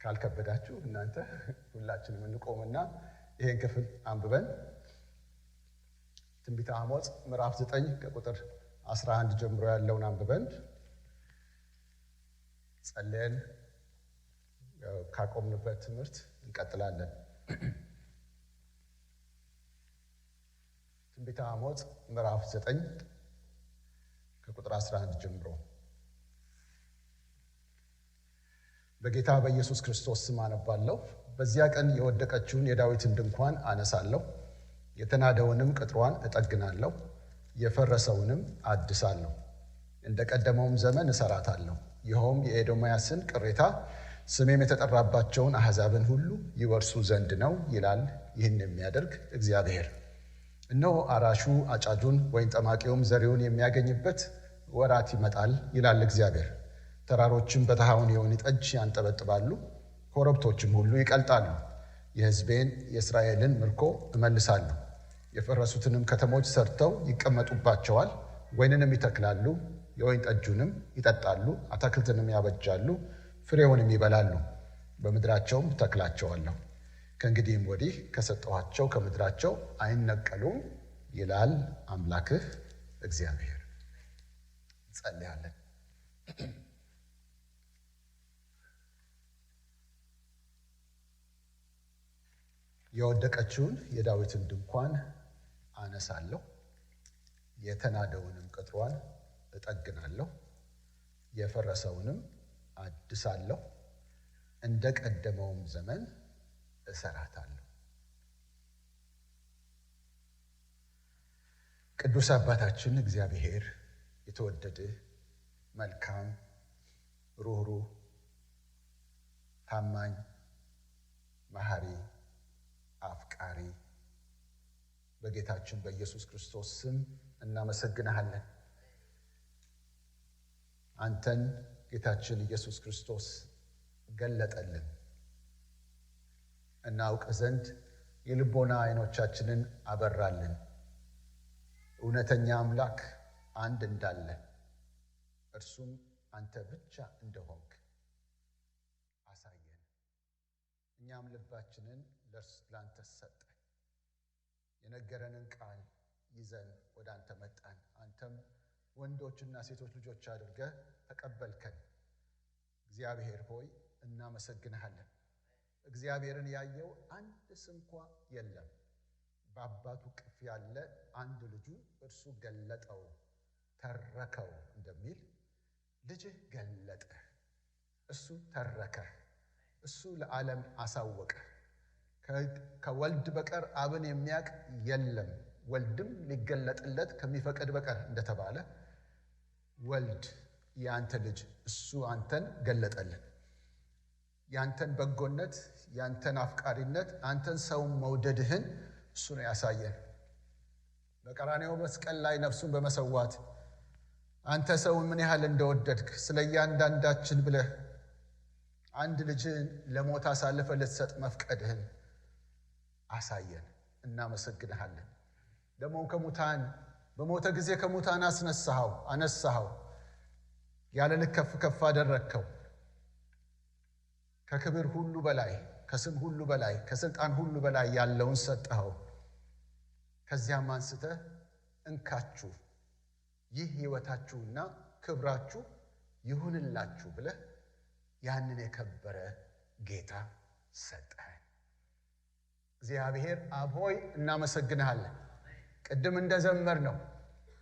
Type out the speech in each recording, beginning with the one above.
ካልከበዳችሁ እናንተ ሁላችንም እንቆምና ይሄን ክፍል አንብበን ትንቢተ አሞጽ ምዕራፍ 9 ከቁጥር 11 ጀምሮ ያለውን አንብበን ጸልየን ካቆምንበት ትምህርት እንቀጥላለን። ትንቢተ አሞጽ ምዕራፍ 9 ከቁጥር 11 ጀምሮ። በጌታ በኢየሱስ ክርስቶስ ስም አነባለሁ። በዚያ ቀን የወደቀችውን የዳዊትን ድንኳን አነሳለሁ፣ የተናደውንም ቅጥሯን እጠግናለሁ፣ የፈረሰውንም አድሳለሁ፣ እንደ ቀደመውም ዘመን እሰራታለሁ። ይኸውም የኤዶምያስን ቅሬታ ስሜም የተጠራባቸውን አሕዛብን ሁሉ ይወርሱ ዘንድ ነው ይላል ይህን የሚያደርግ እግዚአብሔር። እነሆ አራሹ አጫጁን ወይን ጠማቂውም ዘሪውን የሚያገኝበት ወራት ይመጣል ይላል እግዚአብሔር። ተራሮችም በተሃውን የወይን ጠጅ ያንጠበጥባሉ፣ ኮረብቶችም ሁሉ ይቀልጣሉ። የሕዝቤን የእስራኤልን ምርኮ እመልሳለሁ። የፈረሱትንም ከተሞች ሰርተው ይቀመጡባቸዋል። ወይንንም ይተክላሉ፣ የወይን ጠጁንም ይጠጣሉ፣ አታክልትንም ያበጃሉ፣ ፍሬውንም ይበላሉ። በምድራቸውም ተክላቸዋለሁ። ከእንግዲህም ወዲህ ከሰጠኋቸው ከምድራቸው አይነቀሉም ይላል አምላክህ እግዚአብሔር። እንጸልያለን። የወደቀችውን የዳዊትን ድንኳን አነሳለሁ፣ የተናደውንም ቅጥሯን እጠግናለሁ፣ የፈረሰውንም አድሳለሁ፣ እንደ ቀደመውም ዘመን እሰራታለሁ። ቅዱስ አባታችን እግዚአብሔር የተወደድህ መልካም፣ ሩህሩህ፣ ታማኝ፣ መሐሪ፣ አፍቃሪ በጌታችን በኢየሱስ ክርስቶስ ስም እናመሰግንሃለን። አንተን ጌታችን ኢየሱስ ክርስቶስ ገለጠልን እናውቅ ዘንድ የልቦና ዓይኖቻችንን አበራልን። እውነተኛ አምላክ አንድ እንዳለ እርሱም አንተ ብቻ እንደሆንክ አሳየን። እኛም ልባችንን ለአንተ ሰጠን። የነገረንን ቃል ይዘን ወደ አንተ መጣን። አንተም ወንዶችና ሴቶች ልጆች አድርገህ ተቀበልከን። እግዚአብሔር ሆይ እናመሰግንሃለን። እግዚአብሔርን ያየው አንድ ስንኳ የለም። በአባቱ ቅፍ ያለ አንድ ልጁ እርሱ ገለጠው፣ ተረከው እንደሚል ልጅህ ገለጠ፣ እሱ ተረከ፣ እሱ ለዓለም አሳወቀ። ከወልድ በቀር አብን የሚያውቅ የለም፣ ወልድም ሊገለጥለት ከሚፈቅድ በቀር እንደተባለ ወልድ የአንተ ልጅ እሱ አንተን ገለጠልን። ያንተን በጎነት፣ ያንተን አፍቃሪነት፣ አንተን ሰውን መውደድህን እሱ ነው ያሳየን። በቀራንዮ መስቀል ላይ ነፍሱን በመሰዋት አንተ ሰውን ምን ያህል እንደወደድክ ስለ እያንዳንዳችን ብለህ አንድ ልጅህን ለሞት አሳልፈ ልትሰጥ መፍቀድህን አሳየን። እናመሰግንሃለን። ደግሞ ከሙታን በሞተ ጊዜ ከሙታን አነሳኸው፣ ያለ ልክ ከፍ ከፍ አደረግከው። ከክብር ሁሉ በላይ፣ ከስም ሁሉ በላይ፣ ከስልጣን ሁሉ በላይ ያለውን ሰጠኸው። ከዚያም አንስተህ እንካችሁ ይህ ሕይወታችሁና ክብራችሁ ይሁንላችሁ ብለህ ያንን የከበረ ጌታ ሰጠህ። እግዚአብሔር አብ ሆይ እናመሰግንሃለን። ቅድም እንደዘመር ነው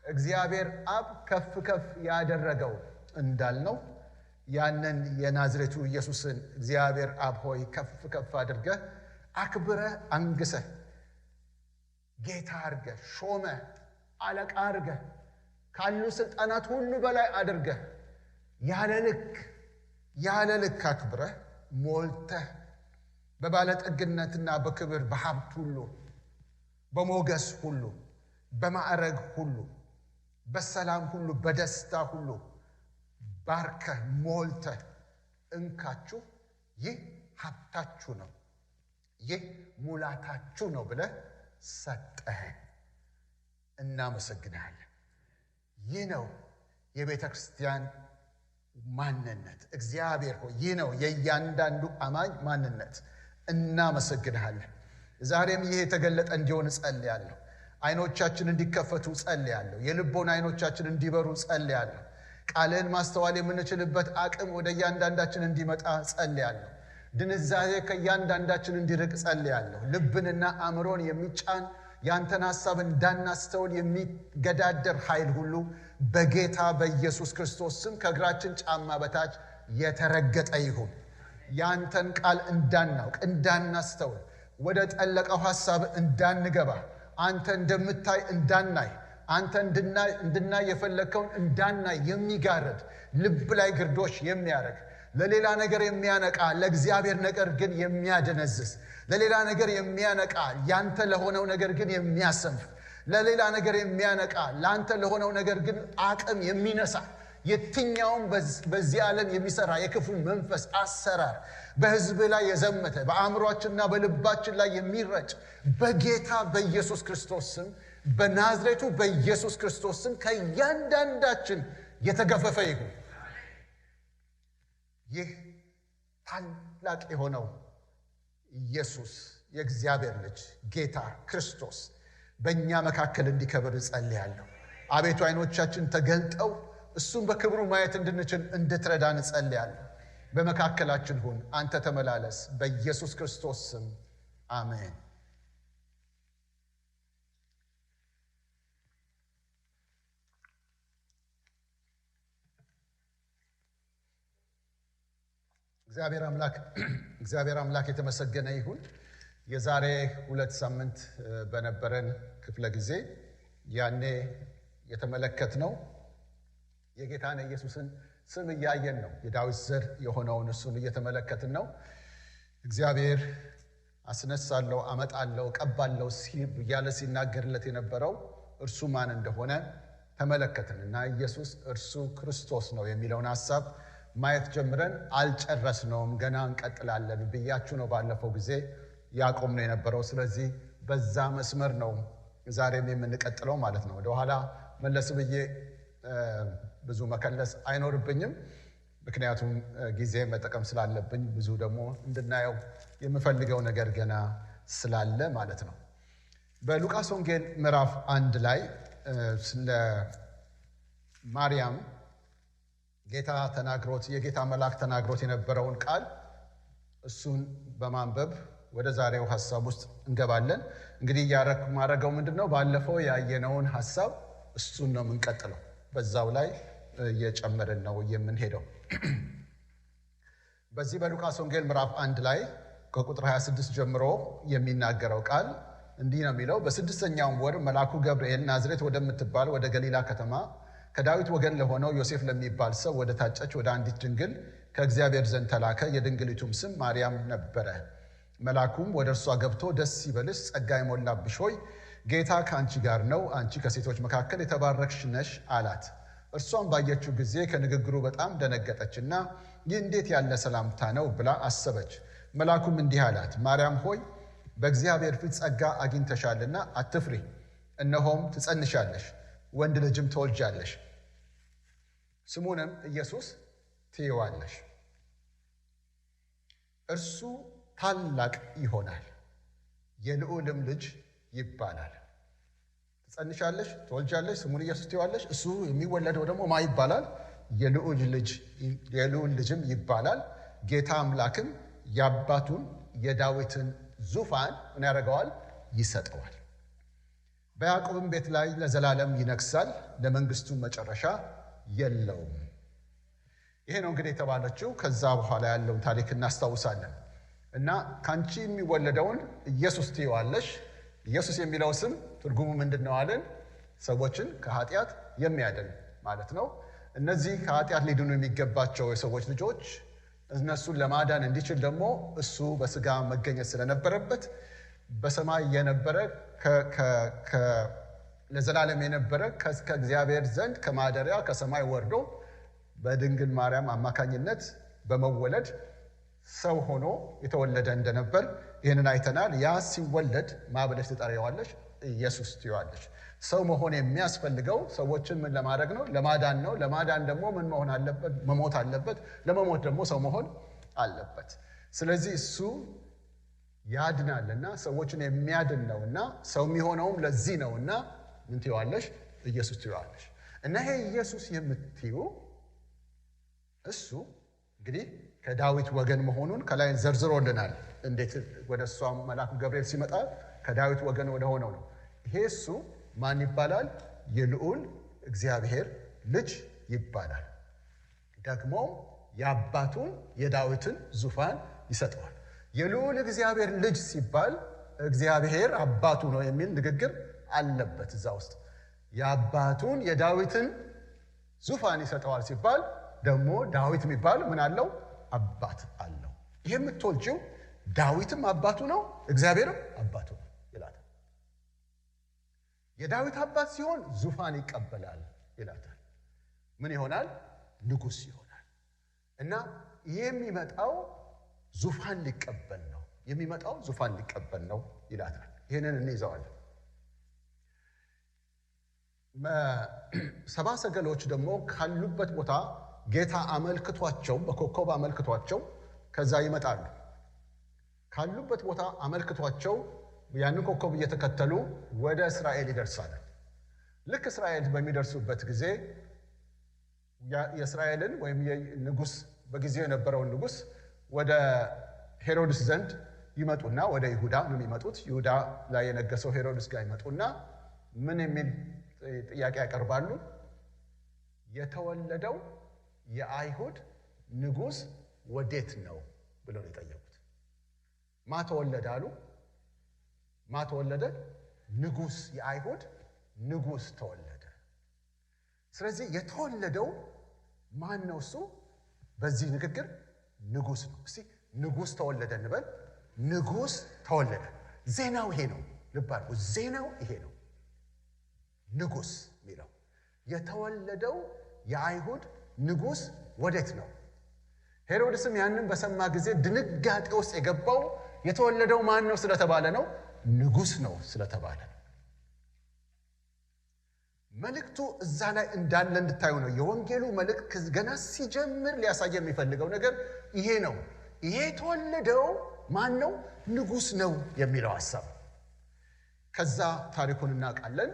እግዚአብሔር አብ ከፍ ከፍ ያደረገው እንዳልነው ያንን የናዝሬቱ ኢየሱስን እግዚአብሔር አብ ሆይ ከፍ ከፍ አድርገህ አክብረህ አንግሰህ ጌታ አድርገህ ሾመህ አለቃ አድርገህ ካሉ ስልጣናት ሁሉ በላይ አድርገህ ያለ ልክ አክብረህ ሞልተህ በባለጠግነትና በክብር በሀብት ሁሉ በሞገስ ሁሉ በማዕረግ ሁሉ በሰላም ሁሉ በደስታ ሁሉ ባርከህ ሞልተህ እንካችሁ ይህ ሀብታችሁ ነው፣ ይህ ሙላታችሁ ነው ብለህ ሰጠኸን። እናመሰግናለን። ይህ ነው የቤተ ክርስቲያን ማንነት። እግዚአብሔር ሆይ ይህ ነው የእያንዳንዱ አማኝ ማንነት። እናመሰግንሃለን። ዛሬም ይሄ የተገለጠ እንዲሆን ጸልያለሁ። አይኖቻችን እንዲከፈቱ ጸልያለሁ። የልቦና አይኖቻችን እንዲበሩ ጸልያለሁ። ቃልን ማስተዋል የምንችልበት አቅም ወደ እያንዳንዳችን እንዲመጣ ጸልያለሁ። ድንዛዜ ከእያንዳንዳችን እንዲርቅ ጸልያለሁ። ልብንና አእምሮን የሚጫን ያንተን ሐሳብ እንዳናስተውል የሚገዳደር ኃይል ሁሉ በጌታ በኢየሱስ ክርስቶስ ስም ከእግራችን ጫማ በታች የተረገጠ ይሁን። ያንተን ቃል እንዳናውቅ፣ እንዳናስተውል፣ ወደ ጠለቀው ሐሳብ እንዳንገባ፣ አንተ እንደምታይ እንዳናይ፣ አንተ እንድናይ የፈለግከውን እንዳናይ የሚጋርድ ልብ ላይ ግርዶሽ የሚያደርግ ለሌላ ነገር የሚያነቃ ለእግዚአብሔር ነገር ግን የሚያደነዝዝ፣ ለሌላ ነገር የሚያነቃ ያንተ ለሆነው ነገር ግን የሚያሰንፍ፣ ለሌላ ነገር የሚያነቃ ለአንተ ለሆነው ነገር ግን አቅም የሚነሳ የትኛውም በዚህ ዓለም የሚሰራ የክፉ መንፈስ አሰራር በሕዝብ ላይ የዘመተ በአእምሯችንና በልባችን ላይ የሚረጭ በጌታ በኢየሱስ ክርስቶስ ስም በናዝሬቱ በኢየሱስ ክርስቶስ ስም ከእያንዳንዳችን የተገፈፈ ይሁን። ይህ ታላቅ የሆነው ኢየሱስ የእግዚአብሔር ልጅ ጌታ ክርስቶስ በእኛ መካከል እንዲከብር እጸልያለሁ። አቤቱ አይኖቻችን ተገልጠው እሱን በክብሩ ማየት እንድንችል እንድትረዳን እጸልያለሁ። በመካከላችን ሁን፣ አንተ ተመላለስ። በኢየሱስ ክርስቶስ ስም አሜን። እግዚአብሔር አምላክ የተመሰገነ ይሁን። የዛሬ 2 ሳምንት በነበረን ክፍለ ጊዜ ያኔ የተመለከትነው የጌታን ኢየሱስን ስም እያየን ነው። የዳዊት ዘር የሆነውን እሱን እየተመለከትን ነው። እግዚአብሔር አስነሳለሁ፣ አመጣለሁ፣ ቀባለሁ እያለ ሲናገርለት የነበረው እርሱ ማን እንደሆነ ተመለከትን እና ኢየሱስ እርሱ ክርስቶስ ነው የሚለውን ሐሳብ ማየት ጀምረን አልጨረስነውም፣ ገና እንቀጥላለን ብያችሁ ነው ባለፈው ጊዜ ያቆም ነው የነበረው። ስለዚህ በዛ መስመር ነው ዛሬም የምንቀጥለው ማለት ነው። ወደኋላ መለስ ብዬ ብዙ መከለስ አይኖርብኝም፣ ምክንያቱም ጊዜ መጠቀም ስላለብኝ ብዙ ደግሞ እንድናየው የምፈልገው ነገር ገና ስላለ ማለት ነው። በሉቃስ ወንጌል ምዕራፍ 1 ላይ ስለ ማርያም ጌታ ተናግሮት የጌታ መልአክ ተናግሮት የነበረውን ቃል እሱን በማንበብ ወደ ዛሬው ሐሳብ ውስጥ እንገባለን። እንግዲህ ማረገው ምንድነው? ባለፈው ያየነውን ሐሳብ እሱን ነው የምንቀጥለው። በዛው ላይ እየጨመርን ነው የምንሄደው። በዚህ በሉቃስ ወንጌል ምዕራፍ 1 ላይ ከቁጥር 26 ጀምሮ የሚናገረው ቃል እንዲህ ነው የሚለው። በ6ኛው ወር መልአኩ ገብርኤል ናዝሬት ወደምትባል ወደ ገሊላ ከተማ ከዳዊት ወገን ለሆነው ዮሴፍ ለሚባል ሰው ወደ ታጨች ወደ አንዲት ድንግል ከእግዚአብሔር ዘንድ ተላከ። የድንግሊቱም ስም ማርያም ነበረ። መልአኩም ወደ እርሷ ገብቶ ደስ ይበልሽ፣ ጸጋ የሞላብሽ ሆይ ጌታ ከአንቺ ጋር ነው፣ አንቺ ከሴቶች መካከል የተባረክሽ ነሽ አላት። እርሷም ባየችው ጊዜ ከንግግሩ በጣም ደነገጠችና ይህ እንዴት ያለ ሰላምታ ነው ብላ አሰበች። መልአኩም እንዲህ አላት፣ ማርያም ሆይ በእግዚአብሔር ፊት ጸጋ አግኝተሻልና አትፍሪ። እነሆም ትጸንሻለሽ፣ ወንድ ልጅም ትወልጃለሽ፣ ስሙንም ኢየሱስ ትይዋለሽ። እርሱ ታላቅ ይሆናል፣ የልዑልም ልጅ ይባላል። ትጸንሻለሽ፣ ትወልጃለሽ፣ ስሙን ኢየሱስ ትይዋለሽ። እሱ የሚወለደው ደግሞ ማ ይባላል? የልዑል ልጅም ይባላል። ጌታ አምላክም የአባቱን የዳዊትን ዙፋን ምን ያደርገዋል? ይሰጠዋል። በያዕቆብም ቤት ላይ ለዘላለም ይነግሣል፣ ለመንግስቱ መጨረሻ የለውም። ይሄ ነው እንግዲህ የተባለችው። ከዛ በኋላ ያለውን ታሪክ እናስታውሳለን። እና ካንቺ የሚወለደውን ኢየሱስ ትይዋለሽ። ኢየሱስ የሚለው ስም ትርጉሙ ምንድን ነው አለን? ሰዎችን ከኃጢአት የሚያድን ማለት ነው። እነዚህ ከኃጢአት ሊድኑ የሚገባቸው የሰዎች ልጆች እነሱን ለማዳን እንዲችል ደግሞ እሱ በስጋ መገኘት ስለነበረበት በሰማይ የነበረ ለዘላለም የነበረ ከእግዚአብሔር ዘንድ ከማደሪያ ከሰማይ ወርዶ በድንግል ማርያም አማካኝነት በመወለድ ሰው ሆኖ የተወለደ እንደነበር ይህንን አይተናል። ያ ሲወለድ ማ ብለሽ ትጠሪዋለሽ? ኢየሱስ ትይዋለሽ። ሰው መሆን የሚያስፈልገው ሰዎችን ምን ለማድረግ ነው? ለማዳን ነው። ለማዳን ደግሞ ምን መሆን አለበት? መሞት አለበት። ለመሞት ደግሞ ሰው መሆን አለበት። ስለዚህ እሱ ያድናልና ሰዎችን የሚያድን ነውና ሰው የሚሆነውም ለዚህ ነውና ምን ትይዋለሽ? ኢየሱስ ትይዋለሽ። እና ይሄ ኢየሱስ የምትዩ እሱ እንግዲህ ከዳዊት ወገን መሆኑን ከላይ ዘርዝሮልናል። እንዴት ወደ እሷ መልአኩ ገብርኤል ሲመጣ ከዳዊት ወገን ወደ ሆነው ነው። ይሄ እሱ ማን ይባላል? የልዑል እግዚአብሔር ልጅ ይባላል። ደግሞ የአባቱን የዳዊትን ዙፋን ይሰጠዋል። የልዑል እግዚአብሔር ልጅ ሲባል እግዚአብሔር አባቱ ነው የሚል ንግግር አለበት እዛ ውስጥ። የአባቱን የዳዊትን ዙፋን ይሰጠዋል ሲባል ደግሞ ዳዊት የሚባል ምን አለው? አባት አለው። ይሄ የምትወልጂው ዳዊትም አባቱ ነው፣ እግዚአብሔርም አባቱ ነው ይላታል። የዳዊት አባት ሲሆን ዙፋን ይቀበላል ይላታል። ምን ይሆናል? ንጉሥ ይሆናል። እና ይሄ የሚመጣው ዙፋን ሊቀበል ነው፣ የሚመጣው ዙፋን ሊቀበል ነው ይላታል። ይሄንን እንይዘዋለን። ሰባ ሰገሎች ደግሞ ካሉበት ቦታ ጌታ አመልክቷቸው፣ በኮከብ አመልክቷቸው ከዛ ይመጣሉ። ካሉበት ቦታ አመልክቷቸው ያንን ኮከብ እየተከተሉ ወደ እስራኤል ይደርሳሉ። ልክ እስራኤል በሚደርሱበት ጊዜ የእስራኤልን ወይም ንጉሥ በጊዜው የነበረውን ንጉሥ ወደ ሄሮድስ ዘንድ ይመጡና ወደ ይሁዳ ነው የሚመጡት። ይሁዳ ላይ የነገሰው ሄሮድስ ጋር ይመጡና ምን የሚል ጥያቄ ያቀርባሉ? የተወለደው የአይሁድ ንጉሥ ወዴት ነው ብለው ነው የጠየቁት። ማ ተወለደ አሉ? ማ ተወለደ? ንጉሥ፣ የአይሁድ ንጉሥ ተወለደ። ስለዚህ የተወለደው ማን ነው? እሱ በዚህ ንግግር ንጉሥ ነው። እስቲ ንጉሥ ተወለደ እንበል። ንጉሥ ተወለደ። ዜናው ይሄ ነው። ልብ አድርጉ፣ ዜናው ይሄ ነው። ንጉሥ የሚለው የተወለደው የአይሁድ ንጉሥ ወዴት ነው? ሄሮድስም ያንን በሰማ ጊዜ ድንጋጤ ውስጥ የገባው የተወለደው ማን ነው ስለተባለ ነው፣ ንጉሥ ነው ስለተባለ ነው። መልእክቱ እዛ ላይ እንዳለ እንድታዩ ነው። የወንጌሉ መልእክት ገና ሲጀምር ሊያሳየ የሚፈልገው ነገር ይሄ ነው። ይሄ የተወለደው ማን ነው? ንጉሥ ነው የሚለው ሐሳብ። ከዛ ታሪኩን እናውቃለን።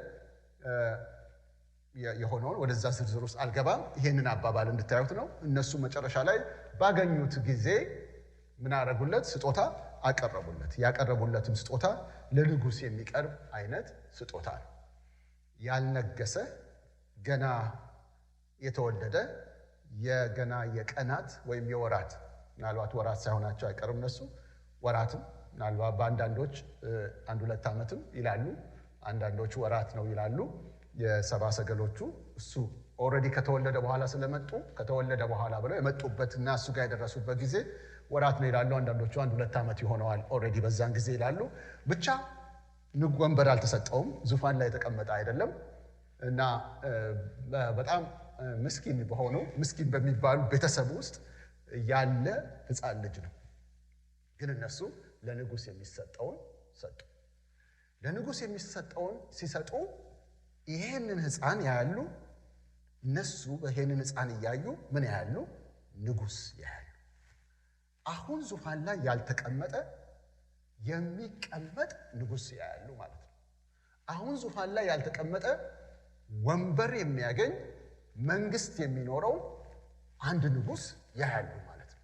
የሆነውን ወደዛ ዝርዝር ውስጥ አልገባም። ይሄንን አባባል እንድታዩት ነው። እነሱ መጨረሻ ላይ ባገኙት ጊዜ ምን አደረጉለት? ስጦታ አቀረቡለት። ያቀረቡለትም ስጦታ ለንጉሥ የሚቀርብ አይነት ስጦታ ነው። ያልነገሰ ገና የተወለደ የገና የቀናት ወይም የወራት፣ ምናልባት ወራት ሳይሆናቸው አይቀርም እነሱ ወራትም፣ ምናልባት በአንዳንዶች 1-2 ዓመትም ይላሉ፣ አንዳንዶቹ ወራት ነው ይላሉ። የሰባ ሰገሎቹ እሱ ኦልሬዲ ከተወለደ በኋላ ስለመጡ ከተወለደ በኋላ ብለው የመጡበትና እሱ ጋር የደረሱበት ጊዜ ወራት ነው ይላሉ። አንዳንዶቹ 1-2 ዓመት ይሆነዋል ኦልሬዲ በዛን ጊዜ ይላሉ። ብቻ ወንበር አልተሰጠውም፣ ዙፋን ላይ የተቀመጠ አይደለም እና በጣም ምስኪን በሚባሉ ቤተሰብ ውስጥ ያለ ሕፃን ልጅ ነው። ግን እነሱ ለንጉሥ የሚሰጠውን ሰጡ። ለንጉሥ የሚሰጠውን ሲሰጡ ይሄንን ሕፃን ያያሉ። እነሱ ይሄንን ሕፃን እያዩ ምን ያያሉ? ንጉሥ ያያሉ። አሁን ዙፋን ላይ ያልተቀመጠ የሚቀመጥ ንጉሥ ያያሉ ማለት ነው። አሁን ዙፋን ላይ ያልተቀመጠ ወንበር የሚያገኝ መንግስት የሚኖረው አንድ ንጉሥ ያያሉ ማለት ነው።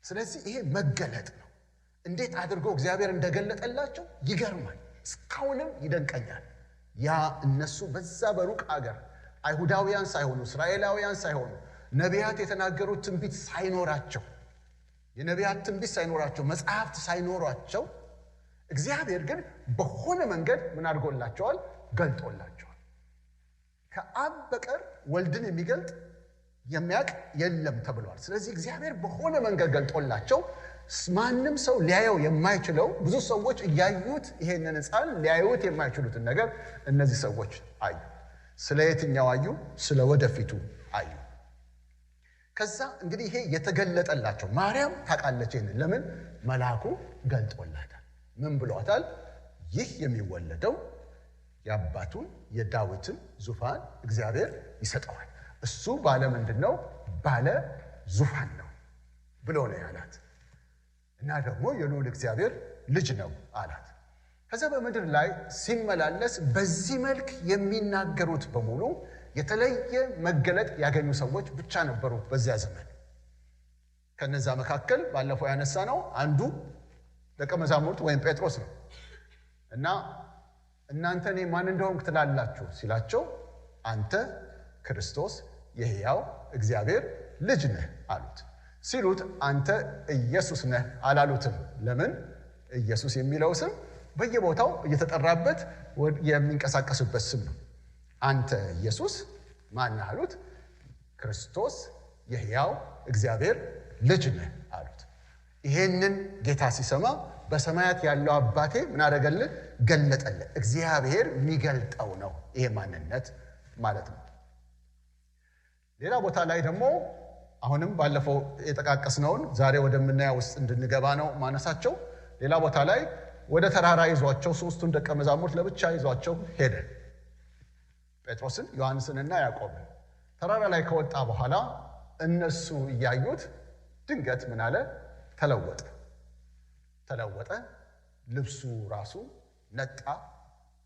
ስለዚህ ይሄ መገለጥ ነው። እንዴት አድርጎ እግዚአብሔር እንደገለጠላቸው ይገርማል። እስካሁንም ይደንቀኛል። ያ እነሱ በዛ በሩቅ አገር አይሁዳውያን ሳይሆኑ እስራኤላውያን ሳይሆኑ ነቢያት የተናገሩት ትንቢት ሳይኖራቸው የነቢያት ትንቢት ሳይኖራቸው መጽሐፍት ሳይኖራቸው እግዚአብሔር ግን በሆነ መንገድ ምን አድርጎላቸዋል? ገልጦላቸዋል። ከአብ በቀር ወልድን የሚገልጥ የሚያውቅ የለም ተብሏል። ስለዚህ እግዚአብሔር በሆነ መንገድ ገልጦላቸው ማንም ሰው ሊያየው የማይችለው ብዙ ሰዎች እያዩት ይሄንን ሕፃን ሊያዩት የማይችሉትን ነገር እነዚህ ሰዎች አዩ። ስለ የትኛው አዩ? ስለ ወደፊቱ አዩ። ከዛ እንግዲህ ይሄ የተገለጠላቸው ማርያም ታውቃለች። ይሄንን ለምን? መልአኩ ገልጦላታል። ምን ብሏታል? ይህ የሚወለደው የአባቱን የዳዊትን ዙፋን እግዚአብሔር ይሰጠዋል። እሱ ባለ ምንድነው? ባለ ዙፋን ነው ብሎ ነው ያላት። እና ደግሞ የልዑል እግዚአብሔር ልጅ ነው አላት። ከዛ በምድር ላይ ሲመላለስ በዚህ መልክ የሚናገሩት በሙሉ የተለየ መገለጥ ያገኙ ሰዎች ብቻ ነበሩ በዚያ ዘመን። ከነዛ መካከል ባለፈው ያነሳነው አንዱ ደቀ መዛሙርት ወይም ጴጥሮስ ነው። እና እናንተ እኔ ማን እንደሆንኩ ትላላችሁ ሲላቸው አንተ ክርስቶስ የሕያው እግዚአብሔር ልጅ ነህ አሉት። ሲሉት አንተ ኢየሱስ ነህ አላሉትም። ለምን? ኢየሱስ የሚለው ስም በየቦታው እየተጠራበት የሚንቀሳቀስበት ስም ነው። አንተ ኢየሱስ ማን አሉት? ክርስቶስ የሕያው እግዚአብሔር ልጅ ነህ አሉት። ይሄንን ጌታ ሲሰማ በሰማያት ያለው አባቴ ምን አደረገልህ? ገለጠልህ። እግዚአብሔር የሚገልጠው ነው ይሄ ማንነት ማለት ነው። ሌላ ቦታ ላይ ደግሞ አሁንም ባለፈው የጠቃቀስነውን ዛሬ ወደምናየው ውስጥ እንድንገባ ነው ማነሳቸው። ሌላ ቦታ ላይ ወደ ተራራ ይዟቸው ሶስቱን ደቀ መዛሙርት ለብቻ ይዟቸው ሄደ። ጴጥሮስን፣ ዮሐንስንና ያዕቆብን። ተራራ ላይ ከወጣ በኋላ እነሱ እያዩት ድንገት ምን አለ? ተለወጠ። ልብሱ ራሱ ነጣ፣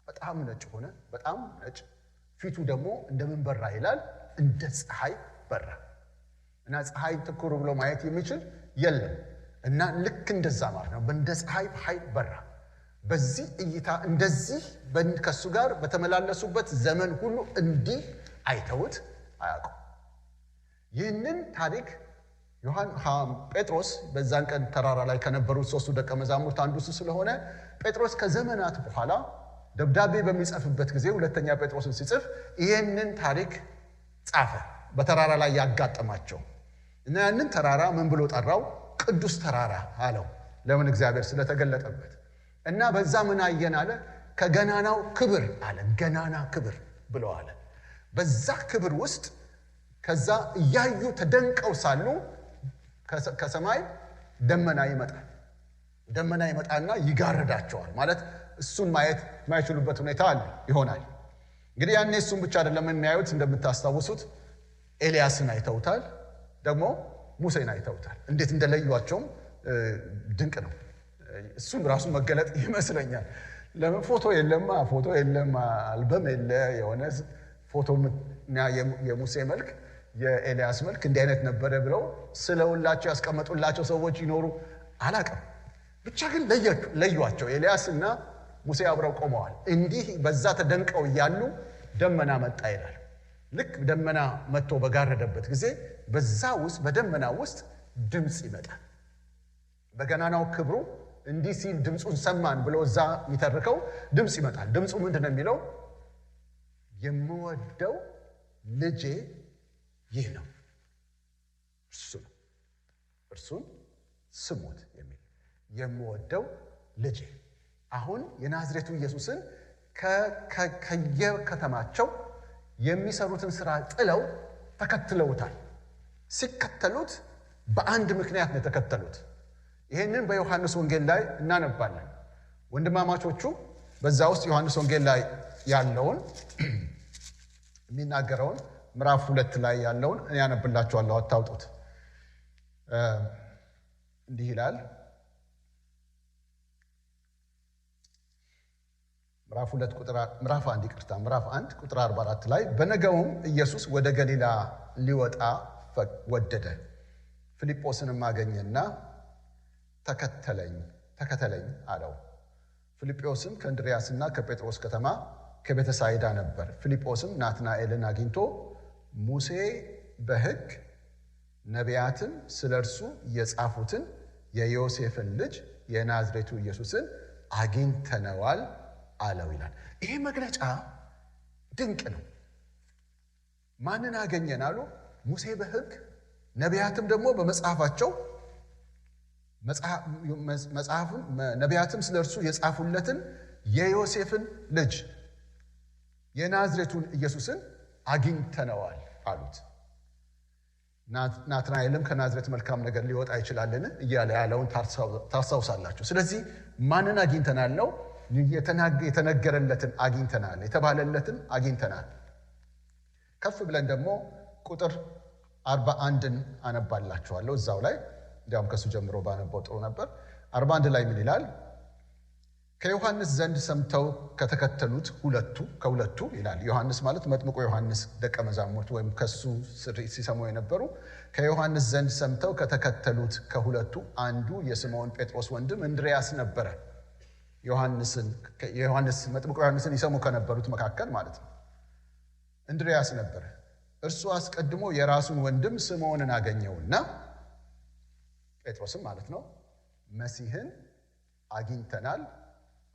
በጣም ነጭ ሆነ፣ በጣም ነጭ። ፊቱ ደግሞ እንደምን በራ ይላል? እንደ ፀሐይ በራ። እና ፀሐይ ትኩር ብሎ ማየት የሚችል የለም። እና ልክ እንደዛ ማለት ነው። እንደ ፀሐይ ኃይል በራ። በዚህ እይታ እንደዚህ ከሱ ጋር በተመላለሱበት ዘመን ሁሉ እንዲህ አይተውት አያውቁም። ይህንን ታሪክ ጴጥሮስ በዛን ቀን ተራራ ላይ ከነበሩት ሶስቱ ደቀ መዛሙርት አንዱ ስለሆነ ጴጥሮስ ከዘመናት በኋላ ደብዳቤ በሚጽፍበት ጊዜ ሁለተኛ ጴጥሮስን ሲጽፍ ይህንን ታሪክ ጻፈ። በተራራ ላይ ያጋጠማቸው እና ያንን ተራራ ምን ብሎ ጠራው? ቅዱስ ተራራ አለው። ለምን? እግዚአብሔር ስለተገለጠበት። እና በዛ ምን አየን አለ? ከገናናው ክብር አለ። ገናና ክብር ብሎ አለ። በዛ ክብር ውስጥ ከዛ እያዩ ተደንቀው ሳሉ ከሰማይ ደመና ይመጣና ይጋርዳቸዋል። ማለት እሱን ማየት የማይችሉበት ሁኔታ አለ ይሆናል። እንግዲህ ያኔ እሱን ብቻ አይደለም የሚያዩት። እንደምታስታውሱት ኤልያስን አይተውታል፣ ደግሞ ሙሴን አይተውታል። እንዴት እንደለዩዋቸውም ድንቅ ነው። እሱም ራሱ መገለጥ ይመስለኛል። ለምን? ፎቶ የለም፣ አልበም የለ፣ የሆነ ፎቶና የሙሴ መልክ የኤልያስ መልክ እንዲህ አይነት ነበረ ብለው ስለውላቸው ያስቀመጡላቸው ሰዎች ይኖሩ አላውቅም። ብቻ ግን ለዩዋቸው። ኤልያስ እና ሙሴ አብረው ቆመዋል። እንዲህ በዛ ተደንቀው እያሉ ደመና መጣ ይላል። ልክ ደመና መጥቶ በጋረደበት ጊዜ በዛ ውስጥ በደመና ውስጥ ድምፅ ይመጣል። በገናናው ክብሩ እንዲህ ሲል ድምፁን ሰማን ብሎ እዛ የሚተርከው ድምፅ ይመጣል። ድምፁ ምንድን ነው የሚለው? የምወደው ልጄ ይህ ነው፣ እርሱን ስሙት የሚል የምወደው ልጄ። አሁን የናዝሬቱ ኢየሱስን ከየከተማቸው የሚሰሩትን ስራ ጥለው ተከትለውታል። ሲከተሉት በአንድ ምክንያት ነው የተከተሉት። ይህንን በዮሐንስ ወንጌል ላይ እናነባለን። ወንድማማቾቹ በዛ ውስጥ ዮሐንስ ወንጌል ላይ ያለውን የሚናገረውን ምዕራፍ 2 ላይ ያለውን እኔ ያነብላችኋለሁ፣ አታውጡት። እንዲህ ይላል። ምዕራፍ 1 ቁጥር 44 ላይ በነገውም ኢየሱስ ወደ ገሊላ ሊወጣ ወደደ። ፊልጶስንም አገኘና ተከተለኝ አለው። ፊልጶስም ከእንድርያስና ከጴጥሮስ ከተማ ከቤተሳይዳ ነበር። ፊልጶስም ናትናኤልን አግኝቶ ሙሴ በሕግ ነቢያትም ስለ እርሱ የጻፉትን የዮሴፍን ልጅ የናዝሬቱ ኢየሱስን አግኝተነዋል አለው ይላል። ይሄ መግለጫ ድንቅ ነው። ማንን አገኘን አሉ? ሙሴ በሕግ ነቢያትም ደግሞ በመጽሐፋቸው ነቢያትም ስለ እርሱ የጻፉለትን የዮሴፍን ልጅ የናዝሬቱን ኢየሱስን አግኝተነዋል አሉት። ናትናኤልም ከናዝሬት መልካም ነገር ሊወጣ ይችላልን እያለ ያለውን ታስታውሳላችሁ። ስለዚህ ማንን አግኝተናል ነው? የተነገረለትን አግኝተናል፣ የተባለለትን አግኝተናል። ከፍ ብለን ደግሞ ቁጥር 41ን አነባላችኋለሁ። እዛው ላይ እንዲያውም ከሱ ጀምሮ ባነበው ጥሩ ነበር። 41 ላይ ምን ይላል? ከዮሐንስ ዘንድ ሰምተው ከተከተሉት ከሁለቱ ይላል። ዮሐንስ ማለት መጥምቁ ዮሐንስ ደቀ መዛሙርት ወይም ከሱ ሲሰሙ የነበሩ ከዮሐንስ ዘንድ ሰምተው ከተከተሉት ከሁለቱ አንዱ የስምዖን ጴጥሮስ ወንድም እንድርያስ ነበረ። መጥምቁ ዮሐንስን ይሰሙ ከነበሩት መካከል ማለት ነው። እንድርያስ ነበረ። እርሱ አስቀድሞ የራሱን ወንድም ስምዖንን አገኘውና ጴጥሮስም ማለት ነው መሲህን አግኝተናል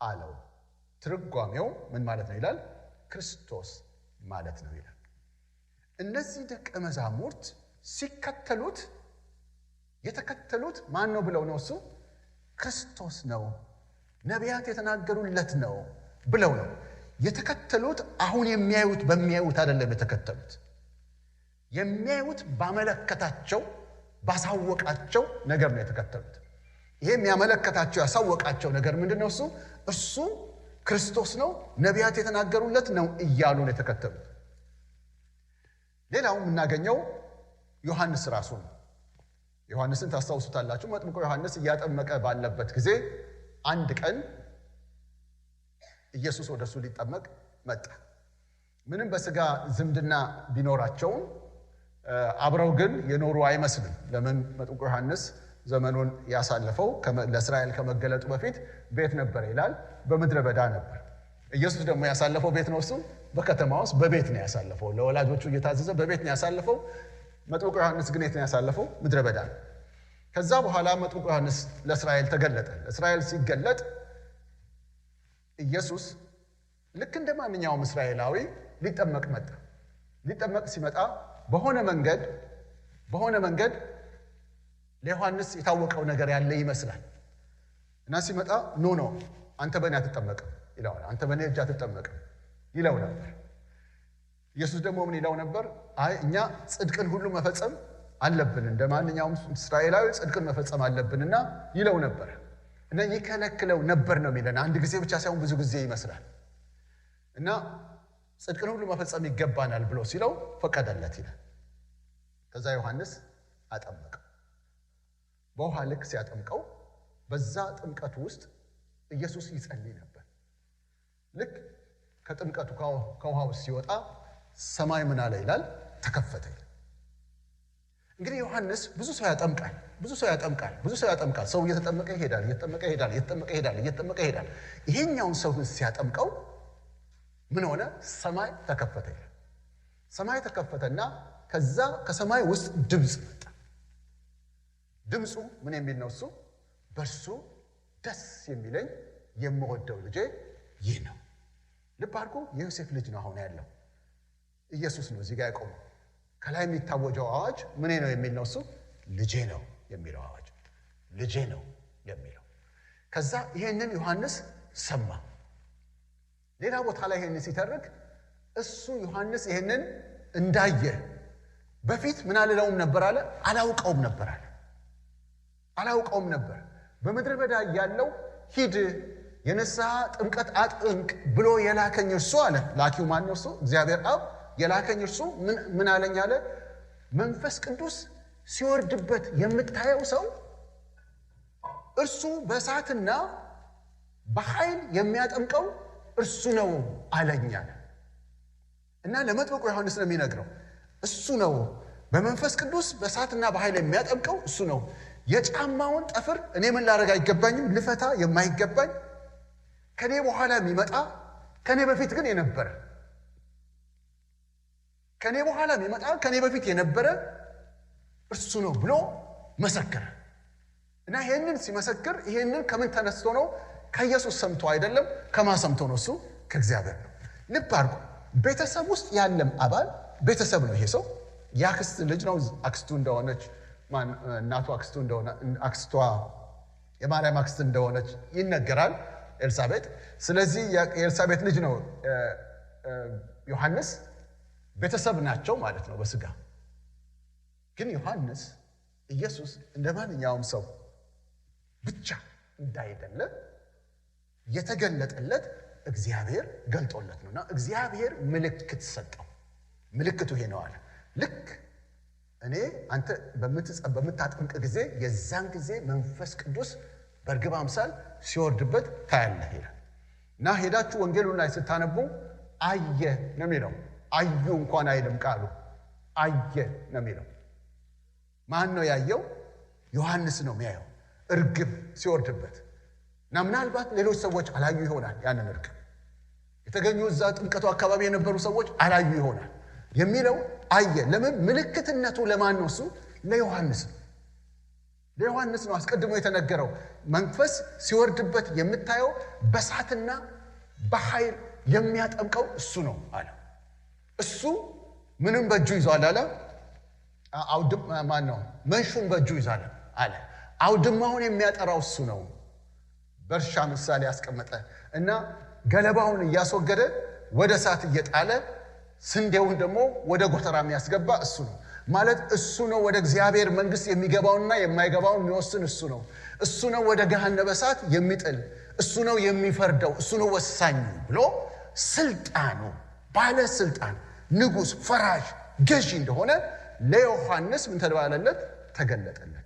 አለው። ትርጓሜው ምን ማለት ነው ይላል? ክርስቶስ ማለት ነው ይላል። እነዚህ ደቀ መዛሙርት ሲከተሉት የተከተሉት ማን ነው ብለው ነው? እሱ ክርስቶስ ነው፣ ነቢያት የተናገሩለት ነው ብለው ነው የተከተሉት። አሁን በሚያዩት አይደለም የተከተሉት። የሚያዩት ባመለከታቸው ባሳወቃቸው ነገር ነው የተከተሉት። ይሄ የሚያመለከታቸው ያሳወቃቸው ነገር ምንድነው? እርሱ ክርስቶስ ነው፣ ነቢያት የተናገሩለት ነው እያሉ ነው የተከተሉት። ሌላው የምናገኘው ዮሐንስ ራሱ ነው። ዮሐንስን ታስታውሱታላችሁ። መጥምቁ ዮሐንስ እያጠመቀ ባለበት ጊዜ አንድ ቀን ኢየሱስ ወደሱ ሊጠመቅ መጣ። ምንም በስጋ ዝምድና ቢኖራቸውም አብረው ግን የኖሩ አይመስልም። ለምን? መጥምቁ ዮሐንስ ዘመኑን ያሳለፈው ለእስራኤል ከመገለጡ በፊት ቤት ነበር ይላል፣ በምድረ በዳ ነበር። ኢየሱስ ደግሞ ያሳለፈው ቤት ነው። እሱ በከተማ ውስጥ በቤት ነው ያሳለፈው፣ ለወላጆቹ እየታዘዘ በቤት ነው ያሳለፈው። መጥምቁ ዮሐንስ ግን የት ነው ያሳለፈው? ምድረ በዳ ነው። ከዛ በኋላ መጥምቁ ዮሐንስ ለእስራኤል ተገለጠ። ለእስራኤል ሲገለጥ ኢየሱስ ልክ እንደ ማንኛውም እስራኤላዊ ሊጠመቅ መጣ። ሊጠመቅ ሲመጣ በሆነ መንገድ ለዮሐንስ የታወቀው ነገር ያለ ይመስላል እና ሲመጣ ኖ አንተ በእኔ አትጠመቅም ይለዋል። አንተ በእኔ እጅ አትጠመቅም ይለው ነበር። ኢየሱስ ደግሞ ምን ይለው ነበር? አይ እኛ ጽድቅን ሁሉ መፈጸም አለብን፣ እንደ ማንኛውም እስራኤላዊ ጽድቅን መፈጸም አለብንና ይለው ነበር እና ይከለክለው ነበር ነው የሚለን። አንድ ጊዜ ብቻ ሳይሆን ብዙ ጊዜ ይመስላል እና ጽድቅን ሁሉ መፈጸም ይገባናል ብሎ ሲለው ፈቀደለት ይላል። ከዛ ዮሐንስ አጠመቀው። በውሃ ልክ ሲያጠምቀው በዛ ጥምቀቱ ውስጥ ኢየሱስ ይጸልይ ነበር። ልክ ከጥምቀቱ ከውሃ ውስጥ ሲወጣ ሰማይ ምን አለ ይላል? ተከፈተ። እንግዲህ ዮሐንስ ብዙ ሰው ያጠምቃል። ሰው እየተጠመቀ ይሄዳል። ይሄኛውን ሰው ሲያጠምቀው ምን ሆነ? ሰማይ ተከፈተ ይላል። ሰማይ ተከፈተና ከዛ ከሰማይ ውስጥ ድምፅ መጣ። ድምፁ ምን የሚል ነው? እሱ በእርሱ ደስ የሚለኝ የምወደው ልጄ ይህ ነው። ልብ አድርጎ የዮሴፍ ልጅ ነው አሁን ያለው ኢየሱስ ነው እዚህ ጋር ያቆመው። ከላይ የሚታወጀው አዋጅ ምን ነው የሚል ነው? እሱ ልጄ ነው የሚለው አዋጅ፣ ልጄ ነው የሚለው። ከዛ ይሄንን ዮሐንስ ሰማ። ሌላ ቦታ ላይ ይሄንን ሲተርክ እሱ ዮሐንስ ይሄንን እንዳየ በፊት ምን አልለውም ነበር አለ? አላውቀውም ነበር። በምድረ በዳ ያለው ሂድ የንስሐ ጥምቀት አጥምቅ ብሎ የላከኝ እርሱ አለ። ላኪው ማን ነው? እሱ እግዚአብሔር አብ የላከኝ እርሱ ምን አለኝ አለ? መንፈስ ቅዱስ ሲወርድበት የምታየው ሰው እርሱ በእሳትና በኃይል የሚያጠምቀው እርሱ ነው አለኝ አለ። እና ለመጥምቁ ዮሐንስ ነው የሚነግረው። እሱ ነው በመንፈስ ቅዱስ በእሳትና በኃይል የሚያጠምቀው እሱ ነው። የጫማውን ጠፍር እኔ ምን ላደርግ አይገባኝም፣ ልፈታ የማይገባኝ ከኔ በኋላ የሚመጣ ከኔ በፊት ግን የነበረ ከኔ በፊት የነበረ እርሱ ነው ብሎ መሰከረ። እና ይሄንን ሲመሰክር ይሄንን ከምን ተነስቶ ነው? ከኢየሱስ ሰምቶ አይደለም። ከማን ሰምቶ ነው? እሱ ከእግዚአብሔር ነው። ልብ አድርጎ ቤተሰብ ውስጥ ያለም አባል ቤተሰብ ነው። ይሄ ሰው የአክስት ልጅ ነው። አክስቱ እንደሆነች እናቱ አክስቱ እንደሆነ አክስቷ የማርያም አክስት እንደሆነች ይነገራል፣ ኤልሳቤጥ። ስለዚህ የኤልሳቤጥ ልጅ ነው ዮሐንስ። ቤተሰብ ናቸው ማለት ነው በስጋ። ግን ዮሐንስ ኢየሱስ እንደ ማንኛውም ሰው ብቻ እንዳይደለ የተገለጠለት እግዚአብሔር ገልጦለት ነውና እግዚአብሔር ምልክት ሰጠው። ምልክቱ ይሄ ነው አለ። ልክ እኔ አንተ በምታጠምቅ ጊዜ የዛን ጊዜ መንፈስ ቅዱስ በርግብ አምሳል ሲወርድበት ታያለህ ይላል። እና ሄዳችሁ ወንጌሉን ላይ ስታነቡ አየ ነው የሚለው። አዩ እንኳን አይልም ቃሉ፣ አየ ነው የሚለው። ማን ነው ያየው? ዮሐንስ ነው የሚያየው እርግብ ሲወርድበት። እና ምናልባት ሌሎች ሰዎች አላዩ ይሆናል። ያንን እርግብ የተገኙ እዛ ጥምቀቱ አካባቢ የነበሩ ሰዎች አላዩ ይሆናል የሚለው አየ። ለምን? ምልክትነቱ ለማን ነው? እሱ ለዮሐንስ ነው። ለዮሐንስ ነው አስቀድሞ የተነገረው። መንፈስ ሲወርድበት የምታየው በሳትና በኃይል የሚያጠምቀው እሱ ነው አለ። እሱ ምንም በእጁ ይዟል አለ። አውድማ ማን ነው? መንሹን በእጁ ይዟል አለ። አውድማውን የሚያጠራው እሱ ነው። በእርሻ ምሳሌ ያስቀመጠ እና ገለባውን እያስወገደ ወደ እሳት እየጣለ ስንዴውን ደግሞ ወደ ጎተራ የሚያስገባ እሱ ነው ማለት። እሱ ነው ወደ እግዚአብሔር መንግሥት የሚገባውና የማይገባውን የሚወስን እሱ ነው። እሱ ነው ወደ ገሃነመ እሳት የሚጥል እሱ ነው የሚፈርደው። እሱ ነው ወሳኙ ብሎ ስልጣኑ፣ ባለ ስልጣን፣ ንጉሥ፣ ፈራጅ፣ ገዢ እንደሆነ ለዮሐንስ ምን ተባለለት? ተገለጠለት።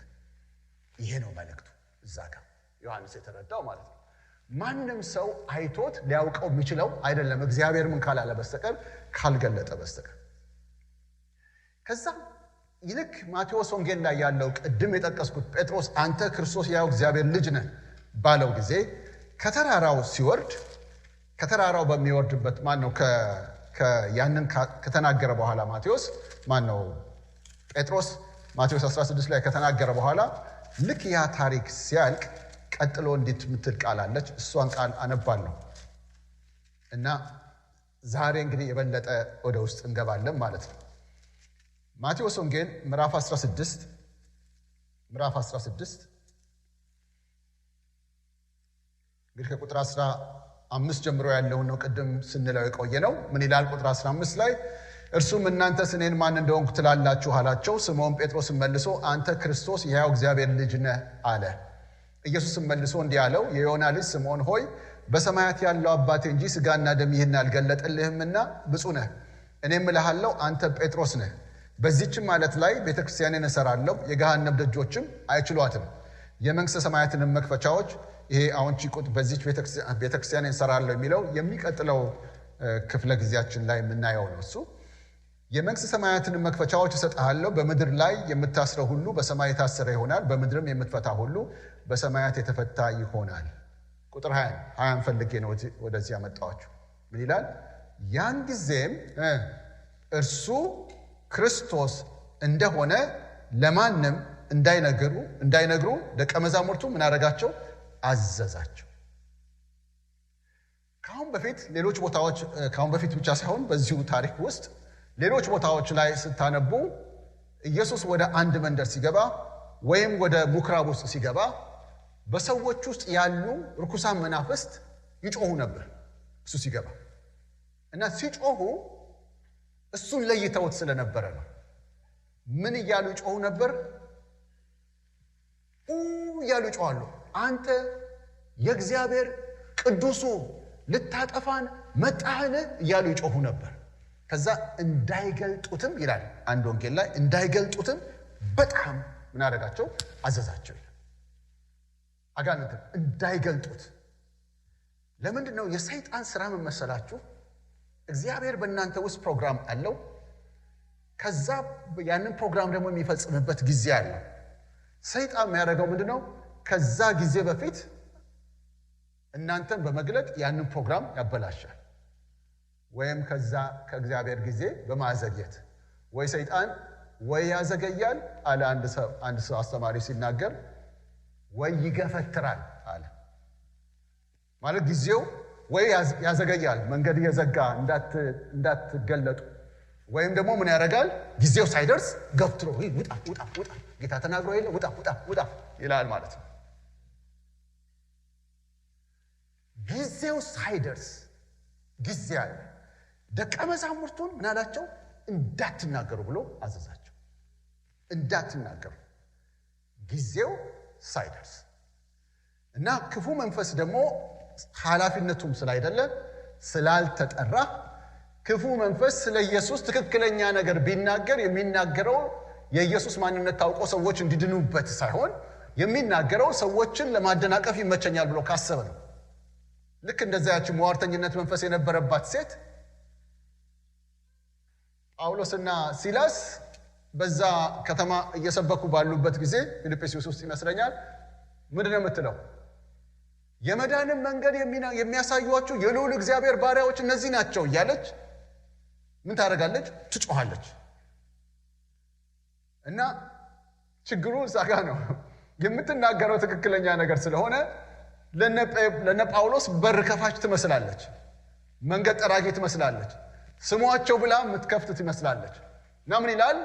ይሄ ነው መልእክቱ እዛ ጋር ዮሐንስ የተረዳው ማለት ነው። ማንም ሰው አይቶት ሊያውቀው የሚችለው አይደለም እግዚአብሔር ምን ካላለ በስተቀር፣ ካልገለጠ በስተቀር። ከዛ ይልክ ማቴዎስ ወንጌል ላይ ያለው ቅድም የጠቀስኩት ጴጥሮስ አንተ ክርስቶስ ያው እግዚአብሔር ልጅ ነህ ባለው ጊዜ ከተራራው ሲወርድ፣ ከተራራው በሚወርድበት ማን ነው ያንን ከተናገረ በኋላ ማቴዎስ ማን ነው ጴጥሮስ ማቴዎስ 16 ላይ ከተናገረ በኋላ ልክ ያ ታሪክ ሲያልቅ ቀጥሎ እንዴት ምትል ቃል አለች። እሷን ቃል አነባለሁ እና ዛሬ እንግዲህ የበለጠ ወደ ውስጥ እንገባለን ማለት ነው። ማቴዎስ ወንጌል ምዕራፍ 16 እንግዲህ ከቁጥር 15 ጀምሮ ያለውን ነው ቅድም ስንለው የቆየ ነው። ምን ይላል? ቁጥር 15 ላይ እርሱም እናንተስ እኔን ማን እንደሆንኩ ትላላችሁ አላቸው። ስምዖን ጴጥሮስም መልሶ አንተ ክርስቶስ የሕያው እግዚአብሔር ልጅ ነህ አለ። ኢየሱስም መልሶ እንዲህ አለው፣ የዮና ልጅ ስምዖን ሆይ በሰማያት ያለው አባቴ እንጂ ሥጋና ደም ይህን አልገለጠልህምና ብፁዕ ነህ። እኔም እልሃለሁ አንተ ጴጥሮስ ነህ፣ በዚህችም ማለት ላይ ቤተክርስቲያንን እሰራለሁ፣ የገሃነም ደጆችም አይችሏትም። የመንግሥተ ሰማያትንም መክፈቻዎች ይሄ አሁን ቺቁጥ በዚህች ቤተክርስቲያንን እሰራለሁ የሚለው የሚቀጥለው ክፍለ ጊዜያችን ላይ የምናየው ነው። እሱ የመንግሥተ ሰማያትንም መክፈቻዎች እሰጥሃለሁ፣ በምድር ላይ የምታስረው ሁሉ በሰማይ የታሰረ ይሆናል፣ በምድርም የምትፈታ ሁሉ በሰማያት የተፈታ ይሆናል። ቁጥር 20 ፈልጌ ነው ወደዚህ ያመጣኋችሁ። ምን ይላል? ያን ጊዜም እርሱ ክርስቶስ እንደሆነ ለማንም እንዳይነግሩ ደቀ መዛሙርቱ ምን አደረጋቸው? አዘዛቸው። ካሁን በፊት ሌሎች ቦታዎች ካሁን በፊት ብቻ ሳይሆን በዚሁ ታሪክ ውስጥ ሌሎች ቦታዎች ላይ ስታነቡ ኢየሱስ ወደ አንድ መንደር ሲገባ ወይም ወደ ምኵራብ ውስጥ ሲገባ በሰዎች ውስጥ ያሉ ርኩሳን መናፍስት ይጮሁ ነበር እሱ ሲገባ እና ሲጮሁ እሱን ለይተውት ስለነበረ ነው። ምን እያሉ ይጮሁ ነበር? እያሉ ይጮሃሉ። አንተ የእግዚአብሔር ቅዱሱ ልታጠፋን መጣህን እያሉ ይጮሁ ነበር። ከዛ እንዳይገልጡትም ይላል አንድ ወንጌል ላይ እንዳይገልጡትም በጣም ምን አደረጋቸው? አዘዛቸው ይላል። አጋንንትን እንዳይገልጡት። ለምንድን ነው? የሰይጣን ስራ ምን መሰላችሁ? እግዚአብሔር በእናንተ ውስጥ ፕሮግራም አለው። ከዛ ያንን ፕሮግራም ደግሞ የሚፈጽምበት ጊዜ አለ። ሰይጣን የሚያደርገው ምንድነው? ከዛ ጊዜ በፊት እናንተን በመግለጥ ያንን ፕሮግራም ያበላሻል። ወይም ከዛ ከእግዚአብሔር ጊዜ በማዘግየት ወይ ሰይጣን ወይ ያዘገያል አለ አንድ ሰው አስተማሪ ሲናገር፣ ወይ ይገፈትራል አለ። ማለት ጊዜው ወይ ያዘገያል መንገድ እየዘጋ እንዳትገለጡ፣ ወይም ደግሞ ምን ያደርጋል? ጊዜው ሳይደርስ ገፍትሮ ውጣ ውጣ ውጣ ጌታ ተናግሮ የለ ውጣ ውጣ ውጣ ይላል ማለት ነው። ጊዜው ሳይደርስ ጊዜ አለ። ደቀ መዛሙርቱን ምን አላቸው? እንዳትናገሩ ብሎ አዘዛቸው። እንዳትናገሩ ጊዜው ሳይደርስ እና ክፉ መንፈስ ደግሞ ኃላፊነቱም ስላይደለ ስላልተጠራ ክፉ መንፈስ ስለ ኢየሱስ ትክክለኛ ነገር ቢናገር የሚናገረው የኢየሱስ ማንነት ታውቆ ሰዎች እንዲድኑበት ሳይሆን የሚናገረው ሰዎችን ለማደናቀፍ ይመቸኛል ብሎ ካሰበ ነው። ልክ እንደዚያች ሟርተኝነት መንፈስ የነበረባት ሴት ጳውሎስና ሲላስ በዛ ከተማ እየሰበኩ ባሉበት ጊዜ ፊልጵስዩስ ውስጥ ይመስለኛል ምንድነው የምትለው? የመዳንን መንገድ የሚያሳዩአችሁ የልዑል እግዚአብሔር ባሪያዎች እነዚህ ናቸው እያለች ምን ታደርጋለች? ትጮኻለች። እና ችግሩ እዛ ጋር ነው። የምትናገረው ትክክለኛ ነገር ስለሆነ ለነ ጳውሎስ በር ከፋች ትመስላለች፣ መንገድ ጠራጊ ትመስላለች፣ ስሟቸው ብላ የምትከፍት ትመስላለች። እና ምን ይላል?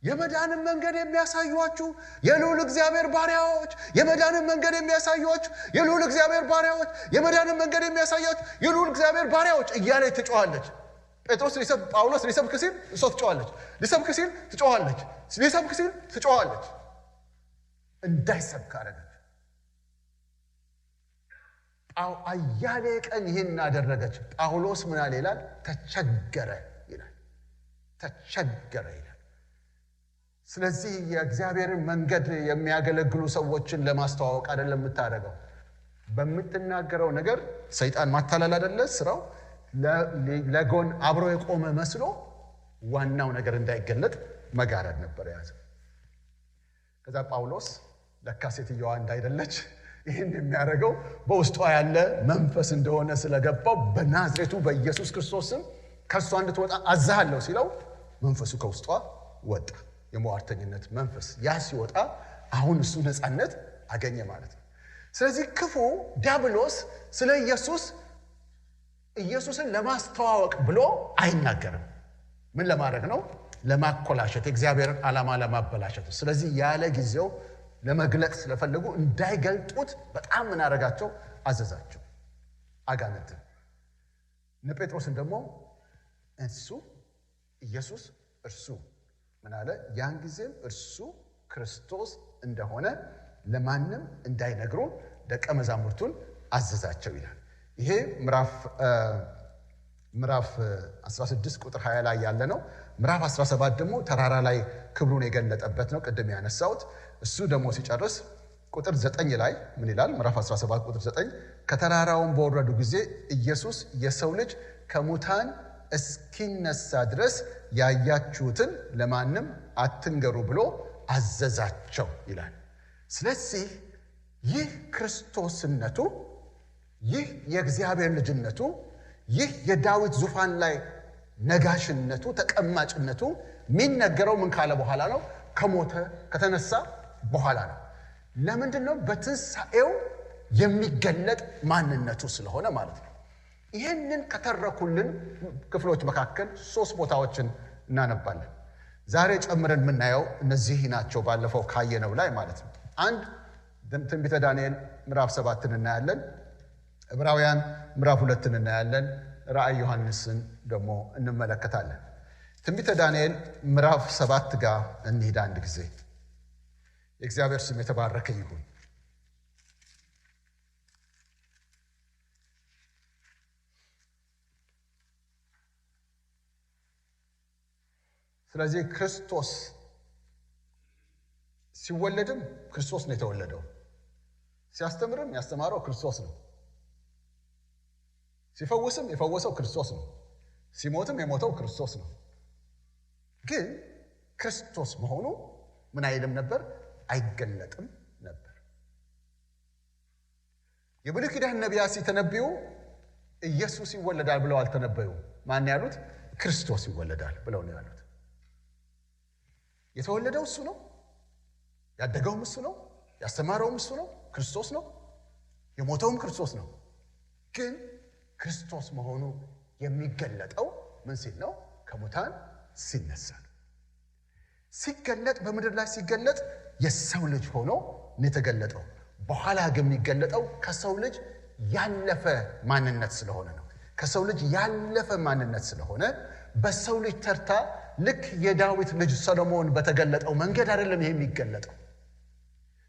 የመዳንን መንገድ የሚያሳዩአችሁ የልዑል እግዚአብሔር ባሪያዎች፣ የመዳንን መንገድ የሚያሳዩአችሁ የልዑል እግዚአብሔር ባሪያዎች፣ የመዳንን መንገድ የሚያሳዩአችሁ የልዑል እግዚአብሔር ባሪያዎች እያለች ትጮኻለች። ጳውሎስ ሊሰብክ ሲል እሷ ትጮኻለች፣ ሊሰብክ ሲል ትጮኻለች፣ ሊሰብክ ሲል ትጮኻለች። እንዳይሰብክ አደረገች። አያሌ ቀን ይህን አደረገች። ጳውሎስ ምን አለ ይላል? ተቸገረ ይላል። ተቸገረ ይላል። ስለዚህ የእግዚአብሔርን መንገድ የሚያገለግሉ ሰዎችን ለማስተዋወቅ አይደለም የምታደርገው። በምትናገረው ነገር ሰይጣን ማታለል አይደለ ስራው። ለጎን አብሮ የቆመ መስሎ ዋናው ነገር እንዳይገለጥ መጋረድ ነበር የያዘው። ከዛ ጳውሎስ ለካ ሴትየዋ እንዳይደለች ይህን የሚያደርገው በውስጧ ያለ መንፈስ እንደሆነ ስለገባው በናዝሬቱ በኢየሱስ ክርስቶስም ከሷ እንድትወጣ አዛሃለሁ ሲለው መንፈሱ ከውስጧ ወጣ። የሟርተኝነት መንፈስ ያ ሲወጣ አሁን እሱ ነፃነት አገኘ ማለት ነው። ስለዚህ ክፉ ዲያብሎስ ስለ ኢየሱስን ለማስተዋወቅ ብሎ አይናገርም። ምን ለማድረግ ነው? ለማኮላሸት፣ የእግዚአብሔርን ዓላማ ለማበላሸት። ስለዚህ ያለ ጊዜው ለመግለጥ ስለፈለጉ እንዳይገልጡት በጣም ምን አደረጋቸው? አዘዛቸው አጋንንትን። እነ ጴጥሮስን ደግሞ ኢየሱስ እርሱ ምን አለ? ያን ጊዜም እርሱ ክርስቶስ እንደሆነ ለማንም እንዳይነግሩ ደቀ መዛሙርቱን አዘዛቸው ይላል። ይሄ ምዕራፍ 16 ቁጥር 20 ላይ ያለ ነው። ምዕራፍ 17 ደግሞ ተራራ ላይ ክብሩን የገለጠበት ነው፣ ቅድም ያነሳሁት። እሱ ደግሞ ሲጨርስ ቁጥር 9 ላይ ምን ይላል? ምዕራፍ 17 ቁጥር 9 ከተራራውን በወረዱ ጊዜ ኢየሱስ የሰው ልጅ ከሙታን እስኪነሳ ድረስ ያያችሁትን ለማንም አትንገሩ ብሎ አዘዛቸው ይላል። ስለዚህ ይህ ክርስቶስነቱ፣ ይህ የእግዚአብሔር ልጅነቱ፣ ይህ የዳዊት ዙፋን ላይ ነጋሽነቱ፣ ተቀማጭነቱ የሚነገረው ምን ካለ በኋላ ነው? ከሞተ ከተነሳ በኋላ ነው። ለምንድን ነው? በትንሣኤው የሚገለጥ ማንነቱ ስለሆነ ማለት ነው። ይህንን ከተረኩልን ክፍሎች መካከል 3 ቦታዎችን እናነባለን። ዛሬ ጨምረን የምናየው እነዚህ ናቸው፣ ባለፈው ካየነው ላይ ማለት ነው። አንድ ትንቢተ ዳንኤል ምዕራፍ 7 እናያለን። ዕብራውያን ምዕራፍ 2 እናያለን። ራእይ ዮሐንስን ደግሞ እንመለከታለን። ትንቢተ ዳንኤል ምዕራፍ 7 ጋር እንሂድ አንድ ጊዜ። የእግዚአብሔር ስም የተባረከ ይሁን። ስለዚህ ክርስቶስ ሲወለድም ክርስቶስ ነው የተወለደው። ሲያስተምርም ያስተማረው ክርስቶስ ነው። ሲፈውስም የፈወሰው ክርስቶስ ነው። ሲሞትም የሞተው ክርስቶስ ነው። ግን ክርስቶስ መሆኑ ምን አይልም ነበር? አይገለጥም ነበር። የብሉይ ኪዳን ነቢያት ሲተነብዩ ኢየሱስ ይወለዳል ብለው አልተነበዩም። ማን ያሉት? ክርስቶስ ይወለዳል ብለው ነው ያሉት። የተወለደው እሱ ነው፣ ያደገውም እሱ ነው፣ ያስተማረውም እሱ ነው፣ ክርስቶስ ነው። የሞተውም ክርስቶስ ነው። ግን ክርስቶስ መሆኑ የሚገለጠው ምን ሲል ነው? ከሙታን ሲነሳ ነው። ሲገለጥ በምድር ላይ ሲገለጥ የሰው ልጅ ሆኖ ነው የተገለጠው። በኋላ ግን የሚገለጠው ከሰው ልጅ ያለፈ ማንነት ስለሆነ ነው። ከሰው ልጅ ያለፈ ማንነት ስለሆነ በሰው ልጅ ተርታ ልክ የዳዊት ልጅ ሰሎሞን በተገለጠው መንገድ አይደለም ይሄ የሚገለጠው።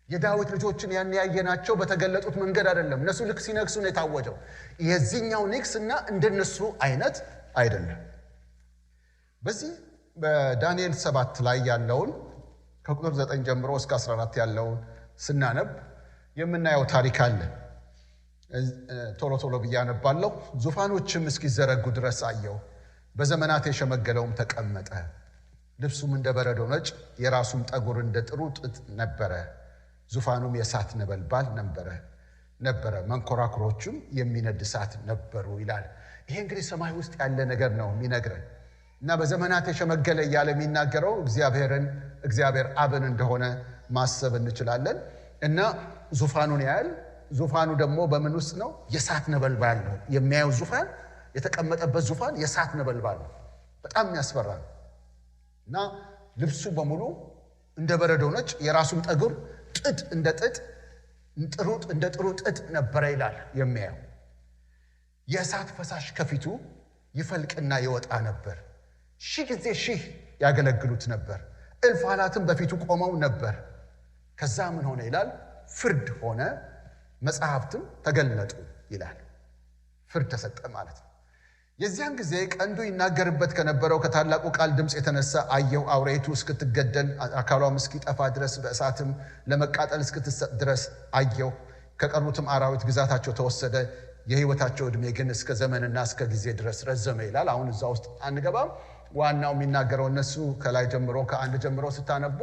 የዳዊት ልጆችን ያን ያየናቸው በተገለጡት መንገድ አይደለም። እነሱ ልክ ሲነግሱ ነው የታወጀው። የዚህኛው ንግስና እንደነሱ አይነት አይደለም። በዚህ በዳንኤል 7 ላይ ያለውን ከቁጥር 9 ጀምሮ እስከ 14 ያለውን ስናነብ የምናየው ታሪክ አለ። ቶሎ ቶሎ ብያነባለሁ። ዙፋኖችም እስኪዘረጉ ድረስ አየሁ። በዘመናት የሸመገለውም ተቀመጠ። ልብሱም እንደ በረዶ ነጭ፣ የራሱም ጠጉር እንደ ጥሩ ጥጥ ነበረ። ዙፋኑም የእሳት ነበልባል ነበረ፣ መንኮራኩሮቹም የሚነድ እሳት ነበሩ ይላል። ይሄ እንግዲህ ሰማይ ውስጥ ያለ ነገር ነው የሚነግረን እና በዘመናት የሸመገለ እያለ የሚናገረው እግዚአብሔር አብን እንደሆነ ማሰብ እንችላለን። እና ዙፋኑን ያያል። ዙፋኑ ደግሞ በምን ውስጥ ነው? የእሳት ነበልባል ነው። የሚያየው ዙፋን፣ የተቀመጠበት ዙፋን የእሳት ነበልባል ነው። በጣም የሚያስፈራ ነው። እና ልብሱ በሙሉ እንደ በረዶ ነጭ፣ የራሱም ጠጉር ጥጥ እንደ ጥሩ ጥጥ ነበረ ይላል። የሚያየው የእሳት ፈሳሽ ከፊቱ ይፈልቅና ይወጣ ነበር። 1000 ጊዜ 1000 ያገለግሉት ነበር። እልፍ አላትም በፊቱ ቆመው ነበር። ከዛ ምን ሆነ ይላል? ፍርድ ሆነ፣ መጽሐፍትም ተገለጡ ይላል። ፍርድ ተሰጠ ማለት ነው። የዚያን ጊዜ ቀንዱ ይናገርበት ከነበረው ከታላቁ ቃል ድምፅ የተነሳ አየሁ። አውሬቱ እስክትገደል አካሏም እስኪጠፋ ድረስ በእሳትም ለመቃጠል እስክትሰጥ ድረስ አየሁ። ከቀሩትም አራዊት ግዛታቸው ተወሰደ። የሕይወታቸው ዕድሜ ግን እስከ ዘመንና እስከ ጊዜ ድረስ ረዘመ ይላል። አሁን እዛ ውስጥ አንገባም። ዋናው የሚናገረው እነሱ ከላይ ጀምሮ ከ1 ጀምሮ ስታነቡ፣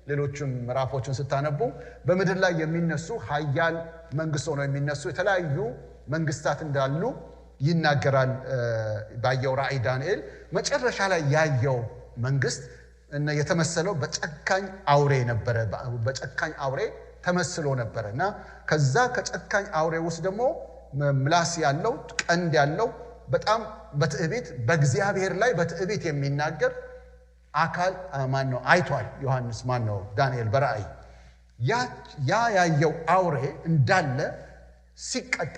ሌሎችም ምዕራፎችን ስታነቡ በምድር ላይ የሚነሱ ኃያል መንግስት ሆነው የሚነሱ የተለያዩ መንግስታት እንዳሉ ይናገራል። ባየው ራእይ ዳንኤል መጨረሻ ላይ ያየው መንግስት የተመሰለው በጨካኝ አውሬ ነበረ። በጨካኝ አውሬ ተመስሎ ነበረ እና ከዛ ከጨካኝ አውሬ ውስጥ ደግሞ ምላስ ያለው ቀንድ ያለው በጣም በትዕቢት በእግዚአብሔር ላይ በትዕቢት የሚናገር አካል ማነው አይቷል። ዮሐንስ ማነው ዳንኤል በራእይ ያ ያየው አውሬ እንዳለ ሲቀጣ፣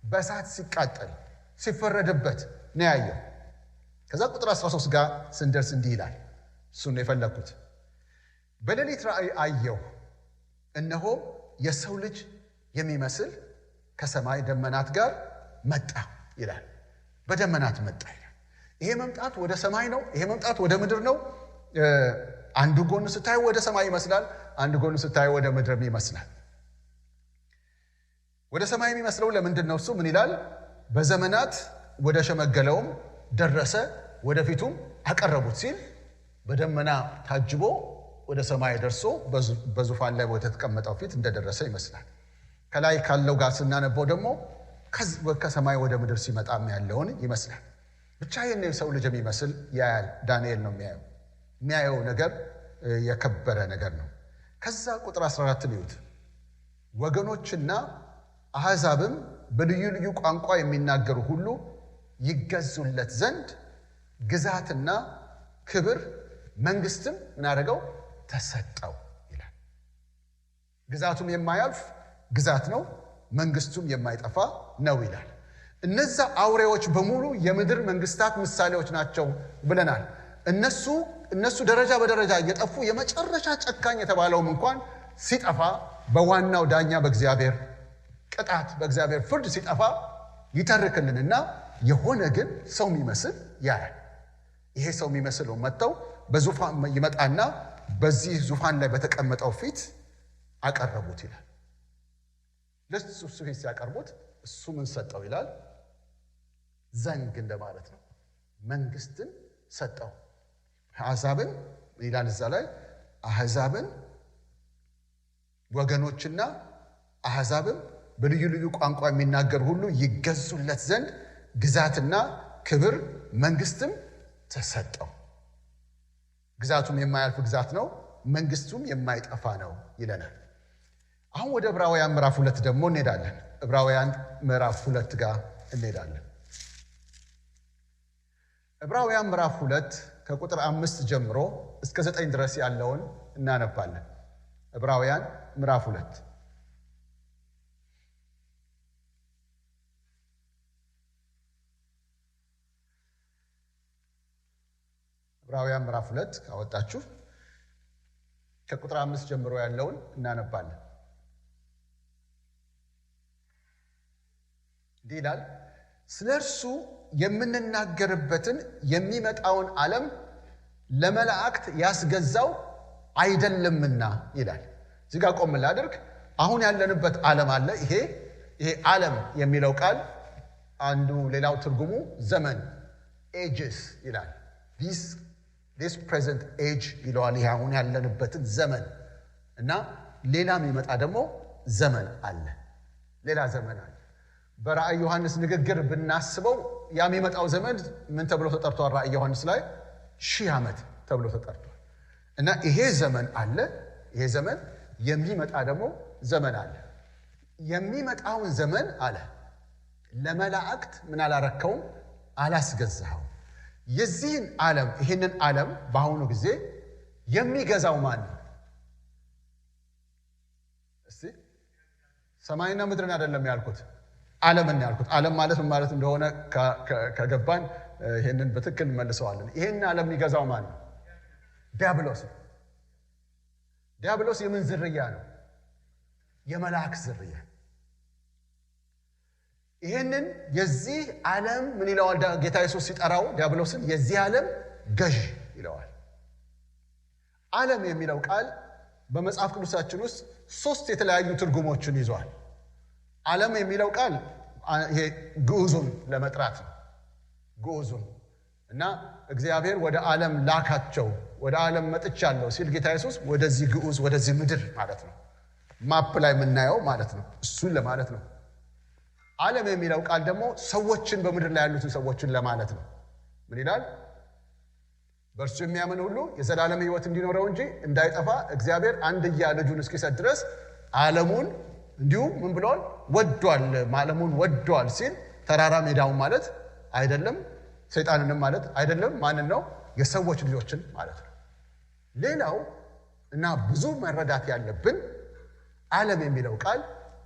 በእሳት ሲቃጠል፣ ሲፈረድበት ነው ያየው። ከዛ ቁጥር 13 ጋር ስንደርስ እንዲህ ይላል። እሱን የፈለኩት በሌሊት ራእይ አየሁ፣ እነሆ የሰው ልጅ የሚመስል ከሰማይ ደመናት ጋር መጣ ይላል። በደመናት መጣ ይላል። ይሄ መምጣት ወደ ሰማይ ነው። ይሄ መምጣት ወደ ምድር ነው። አንዱ ጎን ስታዩ ወደ ሰማይ ይመስላል፣ አንዱ ጎን ስታዩ ወደ ምድር ይመስላል። ወደ ሰማይ የሚመስለው ለምንድን ነው? እሱ ምን ይላል? በዘመናት ወደ ሸመገለውም ደረሰ፣ ወደፊቱም አቀረቡት ሲል በደመና ታጅቦ ወደ ሰማይ ደርሶ በዙፋን ላይ በተቀመጠው ፊት እንደደረሰ ይመስላል። ከላይ ካለው ጋር ስናነበው ደግሞ ከሰማይ ወደ ምድር ሲመጣ ያለውን ይመስላል። ብቻ ይህን የሰው ልጅ የሚመስል ያያል። ዳንኤል ነው የሚያየው ነገር የከበረ ነገር ነው። ከዛ ቁጥር 14 ልዩት ወገኖችና አሕዛብም በልዩ ልዩ ቋንቋ የሚናገሩ ሁሉ ይገዙለት ዘንድ ግዛትና ክብር መንግስትም ምን አደረገው? ተሰጠው ይላል። ግዛቱም የማያልፍ ግዛት ነው፣ መንግስቱም የማይጠፋ ነው ይላል። እነዛ አውሬዎች በሙሉ የምድር መንግስታት ምሳሌዎች ናቸው ብለናል። እነሱ ደረጃ በደረጃ እየጠፉ የመጨረሻ ጨካኝ የተባለውም እንኳን ሲጠፋ በዋናው ዳኛ በእግዚአብሔር ቅጣት በእግዚአብሔር ፍርድ ሲጠፋ ይተርክልንና የሆነ ግን ሰው የሚመስል ያያል። ይሄ ሰው የሚመስለው መጥተው በዙፋን ይመጣና በዚህ ዙፋን ላይ በተቀመጠው ፊት አቀረቡት ይላል። ለሱ ፊት ሲያቀርቡት እሱ ምን ሰጠው ይላል? ዘንግ እንደማለት ነው። መንግስትን ሰጠው። አሕዛብን ይላል እዛ ላይ አሕዛብን ወገኖችና አሕዛብን በልዩ ልዩ ቋንቋ የሚናገር ሁሉ ይገዙለት ዘንድ ግዛትና ክብር መንግስትም ተሰጠው። ግዛቱም የማያልፍ ግዛት ነው፣ መንግስቱም የማይጠፋ ነው ይለናል። አሁን ወደ ዕብራውያን ምዕራፍ 2 ደግሞ እንሄዳለን። ዕብራውያን ምዕራፍ 2 ጋር እንሄዳለን። ዕብራውያን ምዕራፍ 2 ከቁጥር 5 ጀምሮ እስከ 9 ድረስ ያለውን እናነባለን። ዕብራውያን ምዕራፍ 2 ዕብራውያን ምዕራፍ 2 ካወጣችሁ ከቁጥር 5 ጀምሮ ያለውን እናነባለን። ይላል ስለርሱ የምንናገርበትን የሚመጣውን ዓለም ለመላእክት ያስገዛው አይደለምና ይላል። እዚህ ጋር ቆም ላድርግ። አሁን ያለንበት ዓለም አለ። ይሄ ዓለም የሚለው ቃል አንዱ ሌላው ትርጉሙ ዘመን ages ይላል። this present age ይለዋል። ይሄ አሁን ያለንበትን ዘመን እና ሌላ የሚመጣ ደግሞ ዘመን አለ። ሌላ ዘመን አለ። በራእይ ዮሐንስ ንግግር ብናስበው የሚመጣው ዘመን ምን ተብሎ ተጠርቷል? ራእይ ዮሐንስ ላይ 1000 ዓመት ተብሎ ተጠርቷል። እና ይሄ ዘመን አለ። ይሄ ዘመን የሚመጣ ደግሞ ዘመን አለ። የሚመጣውን ዘመን አለ ለመላእክት ምን አላረከውም? አላስገዛኸው። የዚህን ዓለም ይሄንን ዓለም በአሁኑ ጊዜ የሚገዛው ማን ነው? እስቲ ሰማይና ምድርን አይደለም ያልኩት፣ ዓለምን ያልኩት። ዓለም ማለት ምን ማለት እንደሆነ ከገባን ይሄንን በትክክል መልሰዋለን። ይሄን ዓለም የሚገዛው ማን ነው? ዲያብሎስ። ዲያብሎስ የምን ዝርያ ነው? የመላእክት ዝርያ። ይሄንን የዚህ ዓለም ምን ይለዋል ጌታ ኢየሱስ ሲጠራው ዲያብሎስን? የዚህ ዓለም ገዥ ይለዋል። ዓለም የሚለው ቃል በመጽሐፍ ቅዱሳችን ውስጥ 3 የተለያዩ ትርጉሞችን ይዟል። ዓለም የሚለው ቃል ይሄ ግዑዙን ለመጥራት ነው። ግዑዙን እና እግዚአብሔር ወደ ዓለም ላካቸው፣ ወደ ዓለም መጥቻለሁ ሲል ጌታ ኢየሱስ ወደዚህ ግዑዝ ወደዚህ ምድር ማለት ነው። ማፕ ላይ የምናየው ማለት ነው። እሱን ለማለት ነው። ዓለም የሚለው ቃል ደግሞ ሰዎችን በምድር ላይ ያሉትን ሰዎችን ለማለት ነው። ምን ይላል? በእርሱ የሚያምን ሁሉ የዘላለም ሕይወት እንዲኖረው እንጂ እንዳይጠፋ እግዚአብሔር አንድያ ልጁን እስኪሰጥ ድረስ ዓለሙን እንዲሁ ምን ብሏል? ወዷል። ዓለሙን ወዷል ሲል ተራራ ሜዳውን ማለት አይደለም፣ ሰይጣንንም ማለት አይደለም። ማንን ነው? የሰዎች ልጆችን ማለት ነው። ሌላው እና ብዙ መረዳት ያለብን ዓለም የሚለው ቃል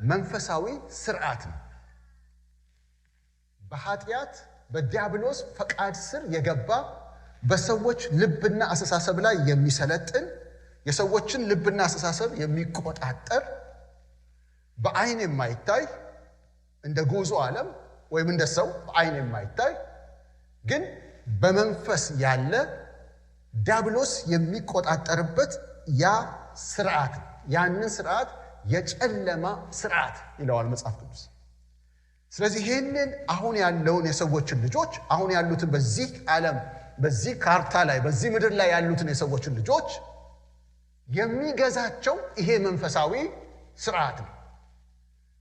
መንፈሳዊ ስርዓት ነው። በኃጢአት በዲያብሎስ ፈቃድ ስር የገባ በሰዎች ልብና አስተሳሰብ ላይ የሚሰለጥን የሰዎችን ልብና አስተሳሰብ የሚቆጣጠር በአይን የማይታይ እንደ ጉዞ ዓለም ወይም እንደ ሰው በአይን የማይታይ ግን በመንፈስ ያለ ዲያብሎስ የሚቆጣጠርበት ያ ስርዓት፣ ያንን ስርዓት የጨለማ ስርዓት ይለዋል መጽሐፍ ቅዱስ። ስለዚህ ይህንን አሁን ያለውን የሰዎችን ልጆች አሁን ያሉትን በዚህ ዓለም በዚህ ካርታ ላይ በዚህ ምድር ላይ ያሉትን የሰዎችን ልጆች የሚገዛቸው ይሄ መንፈሳዊ ስርዓት ነው።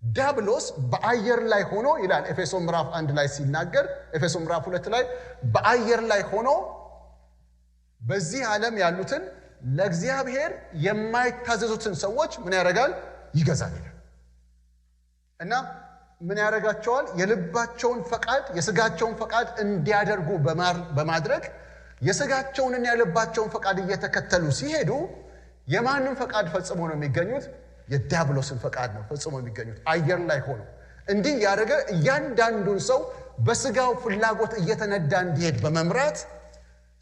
ዲያብሎስ በአየር ላይ ሆኖ ይላል ኤፌሶን ምዕራፍ 1 ላይ ሲናገር፣ ኤፌሶን ምዕራፍ 2 ላይ በአየር ላይ ሆኖ በዚህ ዓለም ያሉትን ለእግዚአብሔር የማይታዘዙትን ሰዎች ምን ያደርጋል? ይገዛል ይላል። እና ምን ያደርጋቸዋል? የልባቸውን ፈቃድ የስጋቸውን ፈቃድ እንዲያደርጉ በማድረግ የስጋቸውንና የልባቸውን ፈቃድ እየተከተሉ ሲሄዱ የማንን ፈቃድ ፈጽሞ ነው የሚገኙት? የዲያብሎስን ፈቃድ ነው ፈጽሞ የሚገኙት። አየር ላይ ሆኖ እንዲህ ያደረገ እያንዳንዱን ሰው በስጋው ፍላጎት እየተነዳ እንዲሄድ በመምራት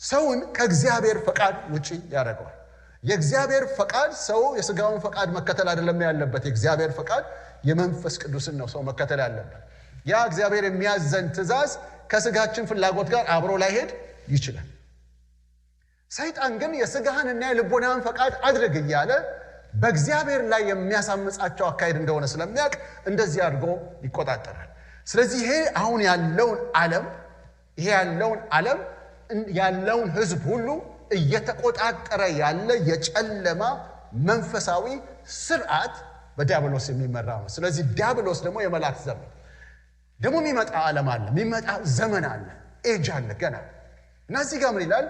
ሰውን ከእግዚአብሔር ፈቃድ ውጪ ያደርገዋል። የእግዚአብሔር ፈቃድ ሰው የስጋውን ፈቃድ መከተል አይደለም ያለበት። የእግዚአብሔር ፈቃድ የመንፈስ ቅዱስን ነው ሰው መከተል ያለበት። ያ እግዚአብሔር የሚያዘን ትእዛዝ ከስጋችን ፍላጎት ጋር አብሮ ላይሄድ ይችላል። ሰይጣን ግን የስጋህንና የልቦናህን ፈቃድ አድርግ እያለ በእግዚአብሔር ላይ የሚያሳምጻቸው አካሄድ እንደሆነ ስለሚያውቅ እንደዚህ አድርጎ ይቆጣጠራል። ስለዚህ ይሄ አሁን ያለውን ዓለም ያለውን ህዝብ ሁሉ እየተቆጣጠረ ያለ የጨለማ መንፈሳዊ ስርዓት በዲያብሎስ የሚመራ ነው። ስለዚህ ዲያብሎስ ደግሞ የመላእክት ዘመን ደግሞ የሚመጣ ዓለም አለ፣ የሚመጣ ዘመን አለ፣ ኤጅ አለ ገና። እና እዚህ ጋር ምን ይላል?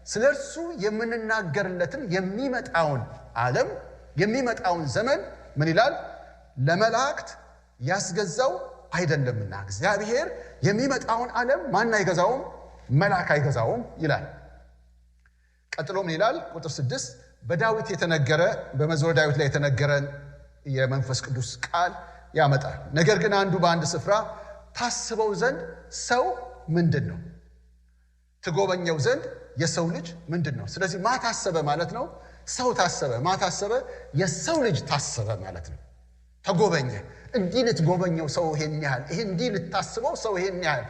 ስለርሱ የምንናገርለትን የሚመጣውን ዓለም የሚመጣውን ዘመን ምን ይላል? ለመላእክት ያስገዛው አይደለምና። እግዚአብሔር የሚመጣውን ዓለም ማን አይገዛውም? መልአክ አይገዛውም ይላል። ቀጥሎ ምን ይላል? ቁጥር 6 በዳዊት የተነገረ በመዝሙረ ዳዊት ላይ የተነገረ የመንፈስ ቅዱስ ቃል ያመጣል። ነገር ግን አንዱ በአንድ ስፍራ ታስበው ዘንድ ሰው ምንድን ነው? ትጎበኘው ዘንድ የሰው ልጅ ምንድን ነው? ስለዚህ ማታሰበ ማለት ነው። ሰው ታሰበ፣ ማታሰበ የሰው ልጅ ታሰበ ማለት ነው። ተጎበኘ። እንዲህ ልትጎበኘው ሰው ይሄን ያህል ይሄ እንዲህ ልታስበው ሰው ይሄን ያህል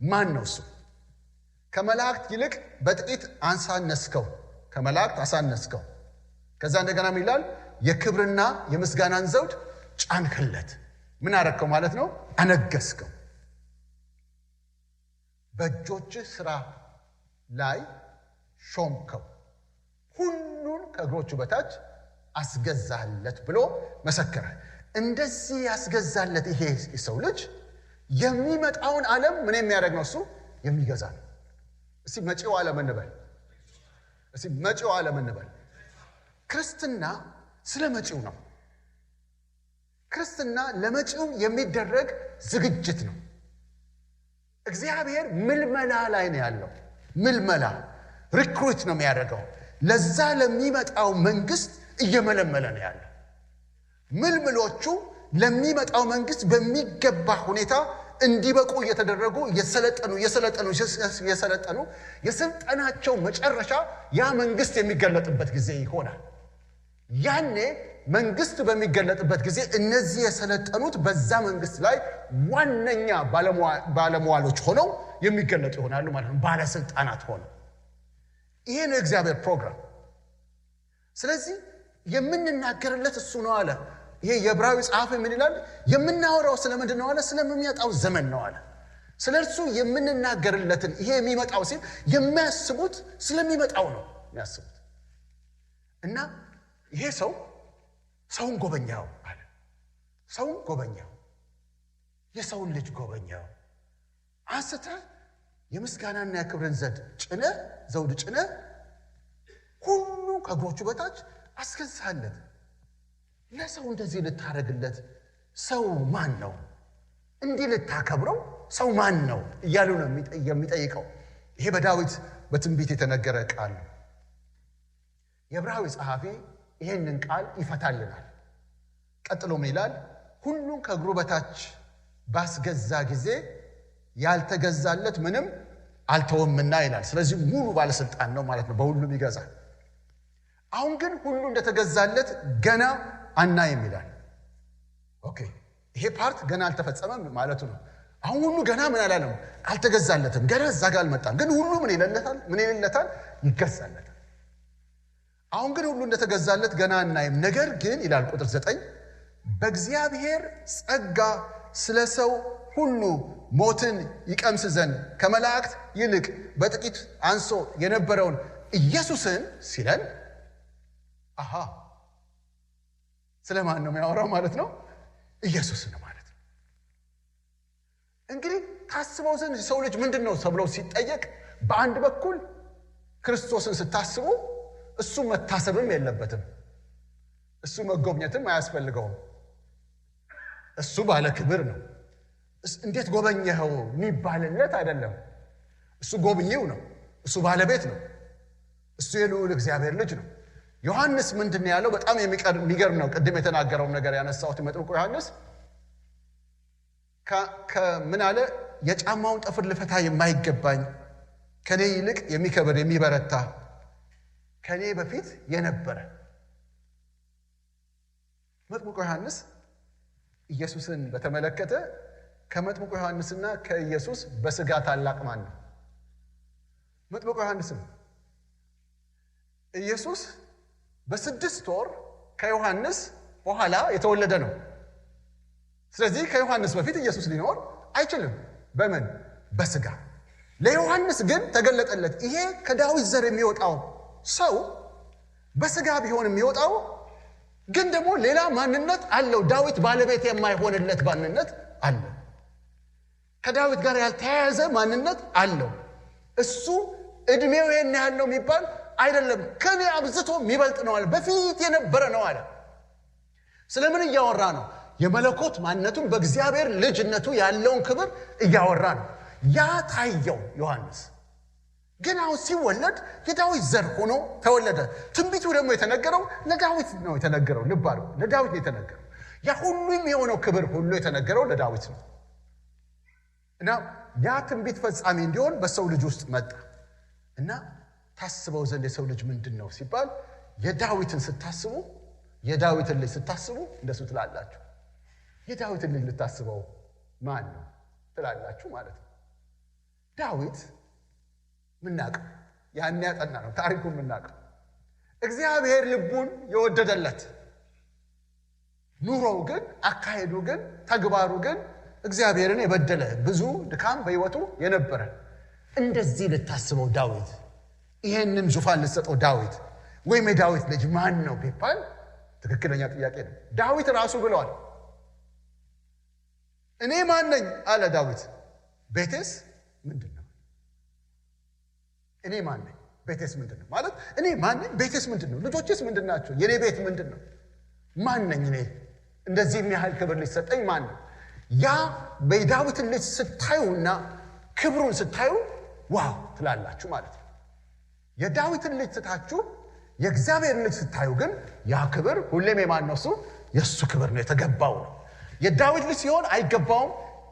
ማን ነው እሱ? ከመላእክት ይልቅ በጥቂት ከመላእክት አሳነስከው። ከዛ እንደገና ይላል የክብርና የምስጋናን ዘውድ ጫንክለት። ምን አረከው ማለት ነው? አነገስከው። በእጆችህ ሥራ ላይ ሾምከው፣ ሁሉን ከእግሮቹ በታች አስገዛለት ብሎ መሰከረ። እንደዚህ ያስገዛለት ይሄ ሰው ልጅ የሚመጣውን ዓለም ምን የሚያደርግ ነው? እሱ የሚገዛ ነው። እስቲ መጪው ዓለም እንበል። ክርስትና ስለ መጪው ነው። ክርስትና ለመጪው የሚደረግ ዝግጅት ነው። እግዚአብሔር ምልመላ ላይ ነው ያለው። ምልመላ ሪክሩት ነው የሚያደርገው። ለዛ ለሚመጣው መንግስት እየመለመለ ነው ያለው። ምልምሎቹ ለሚመጣው መንግስት በሚገባ ሁኔታ እንዲበቁ እየተደረጉ የሰለጠኑ የስልጣናቸው መጨረሻ ያ መንግስት የሚገለጥበት ጊዜ ይሆናል። ያኔ መንግስት በሚገለጥበት ጊዜ እነዚህ የሰለጠኑት በዛ መንግስት ላይ ዋነኛ ባለሟሎች ሆነው የሚገለጡ ይሆናሉ ማለት ነው። ባለስልጣናት ሆነው። ይሄ ነው እግዚአብሔር ፕሮግራም። ስለዚህ የምንናገርለት እሱ ነው አለ። ይሄ የዕብራዊ ጸሐፊ ምን ይላል? የምናወራው ስለምንድን ነው አለ? ስለሚመጣው ዘመን ነው አለ። ስለርሱ የምንናገርለትን ይሄ የሚመጣው ሲል የሚያስቡት ስለሚመጣው ነው የሚያስቡት። እና ይሄ ሰውን ጎበኛው አለ። ሰውን ጎበኛው፣ የሰውን ልጅ ጎበኛው። አንስተህ የምስጋናና የክብርን ዘውድ ጭነህ ሁሉ ከእግሮቹ በታች አስገዛለት። ለሰው እንደዚህ ልታረግለት ሰው ማን ነው? እንዲህ ልታከብረው ሰው ማን ነው እያሉ ነው የሚጠይቀው። ይሄ በዳዊት በትንቢት የተነገረ ቃል ነው። የዕብራዊ ጸሐፊ ይሄንን ቃል ይፈታልናል። ቀጥሎ ምን ይላል? ሁሉን ከእግሩ በታች ባስገዛ ጊዜ ያልተገዛለት ምንም አልተወምና ይላል። ስለዚህ ሙሉ ባለስልጣን ነው ማለት ነው፣ በሁሉም ይገዛል። አሁን ግን ሁሉ እንደተገዛለት ገና አናይም ይላል። ኦኬ፣ ይሄ ፓርት ገና አልተፈጸመም ማለቱ ነው። አሁን ሁሉ ገና ምን አላለም? አልተገዛለትም። ገና እዛ ጋር አልመጣም። ግን ሁሉ ምን ይለለታል? ይገዛለታል። አሁን ግን ሁሉ እንደተገዛለት ገና አናይም። ነገር ግን ይላል ቁጥር 9 በእግዚአብሔር ጸጋ ስለ ሰው ሁሉ ሞትን ይቀምስ ዘንድ ከመላእክት ይልቅ በጥቂት አንሶ የነበረውን ኢየሱስን ሲለን፣ አሃ ስለማን ነው የሚያወራው ማለት ነው? ኢየሱስ ነው ማለት ነው። እንግዲህ ታስበው ዘንድ ሰው ልጅ ምንድን ነው ተብሎ ሲጠየቅ፣ በአንድ በኩል ክርስቶስን ስታስቡ እሱ መታሰብም የለበትም፣ እሱ መጎብኘትም አያስፈልገውም። እሱ ባለ ክብር ነው። እንዴት ጎበኘኸው የሚባልለት አይደለም። እሱ ጎብኚው ነው። እሱ ባለቤት ነው። እሱ የልዑል እግዚአብሔር ልጅ ነው። ዮሐንስ ምንድን ነው ያለው? በጣም የሚገርም ነው። ቅድም የተናገረውን ነገር ያነሳሁት መጥምቁ ዮሐንስ ምን አለ? የጫማውን ጠፍር ልፈታ የማይገባኝ ከኔ ይልቅ የሚከብር የሚበረታ ከኔ በፊት የነበረ። መጥምቁ ዮሐንስ ኢየሱስን በተመለከተ ከመጥምቁ ዮሐንስና ከኢየሱስ በስጋ ታላቅ ማን ነው? መጥምቁ ዮሐንስ ነው። ኢየሱስ በ6 ወር ከዮሐንስ በኋላ የተወለደ ነው። ስለዚህ ከዮሐንስ በፊት ኢየሱስ ሊኖር አይችልም። በምን? በስጋ። ለዮሐንስ ግን ተገለጠለት። ይሄ ከዳዊት ዘር የሚወጣው ሰው በስጋ ቢሆን የሚወጣው ግን ደግሞ ሌላ ማንነት አለው። ዳዊት ባለቤት የማይሆንለት ማንነት አለው። ከዳዊት ጋር ያልተያያዘ ማንነት አለው። እሱ እድሜው ይሄን ያለው የሚባል አይደለም። ከኔ አብዝቶ የሚበልጥ ነው አለ። በፊት የነበረ ነው አለ። ስለምን እያወራ ነው? የመለኮት ማንነቱን በእግዚአብሔር ልጅነቱ ያለውን ክብር እያወራ ነው። ያ ታየው ዮሐንስ። ግን አሁን ሲወለድ የዳዊት ዘር ሆኖ ተወለደ። ትንቢቱ ደግሞ የተነገረው ለዳዊት ነው የተነገረው። ልብ አድርጉ፣ ለዳዊት ነው የተነገረው። ያ ሁሉም የሆነው ክብር ሁሉ የተነገረው ለዳዊት ነው። እና ያ ትንቢት ፈጻሚ እንዲሆን በሰው ልጅ ውስጥ መጣ። እና ታስበው ዘንድ የሰው ልጅ ምንድን ነው ሲባል የዳዊትን ልጅ ስታስቡ እንደሱ ትላላችሁ። የዳዊትን ልጅ ልታስበው ማን ነው ትላላችሁ ማለት ነው። ዳዊት ምናቀው ያን ያጠና ነው ታሪኩን ምናቀው እግዚአብሔር ልቡን የወደደለት ኑሮው ግን አካሄዱ ግን ተግባሩ ግን እግዚአብሔርን የበደለ ብዙ ድካም በህይወቱ የነበረ እንደዚህ ልታስበው ዳዊት ይሄንን ዙፋን ልትሰጠው ዳዊት ወይም የዳዊት ልጅ ማን ነው ቢባል ትክክለኛ ጥያቄ ነው። ዳዊት ራሱ ብለዋል እኔ ማን ነኝ አለ ዳዊት። ቤቴስ ምንድነው? እኔ ማን ነኝ ቤቴስ ምንድነው? ማለት እኔ ማን ነኝ ቤቴስ ምንድነው? ልጆችስ ምንድናቸው? የኔ ቤት ምንድነው? ማን ነኝ እኔ? እንደዚህ የሚያህል ክብር ሊሰጠኝ ማን ነው? ያ በዳዊት ልጅ ስታዩና ክብሩን ስታዩ ዋው ትላላችሁ ማለት ነው። የዳዊትን ልጅ ስታችሁ የእግዚአብሔር ልጅ ስታዩ ግን ያ ክብር ሁሌም የማን ነው? እሱ የሱ ክብር ነው፣ የተገባው ነው። የዳዊት ልጅ ሲሆን አይገባውም፣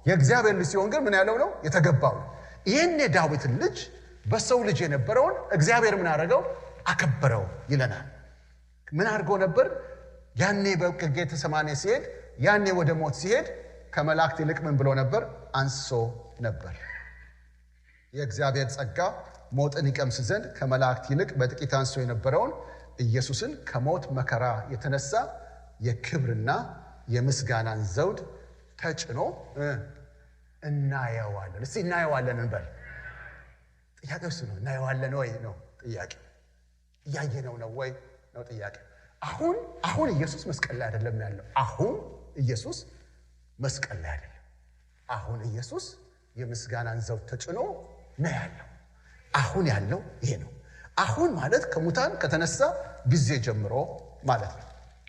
የእግዚአብሔር ልጅ ሲሆን ግን ምን ያለው ነው? የተገባው ነው። ይሄን የዳዊትን ልጅ በሰው ልጅ የነበረውን እግዚአብሔር ምን አደረገው? አከበረው ይለናል። ምን አድርጎ ነበር? ያኔ በጌቴሴማኒ ሲሄድ ያኔ ወደ ሞት ሲሄድ ከመላእክት ይልቅ ምን ብሎ ነበር? አንሶ ነበር። የእግዚአብሔር ጸጋ ሞትን ይቀምስ ዘንድ ከመላእክት ይልቅ በጥቂት አንሶ የነበረውን ኢየሱስን ከሞት መከራ የተነሳ የክብርና የምስጋናን ዘውድ ተጭኖ እናየዋለን። እስቲ እናየዋለን እንበል። ጥያቄው እሱ ነው። እናየዋለን ወይ ነው ጥያቄ። እያየነው ነው ወይ ነው ጥያቄ። አሁን ኢየሱስ መስቀል ላይ አይደለም ያለው። አሁን ኢየሱስ መስቀል ላይ አይደለም። አሁን ኢየሱስ የምስጋናን ዘውድ ተጭኖ ነው ያለው። አሁን ያለው ይሄ ነው። አሁን ማለት ከሙታን ከተነሳ ጊዜ ጀምሮ ማለት ነው።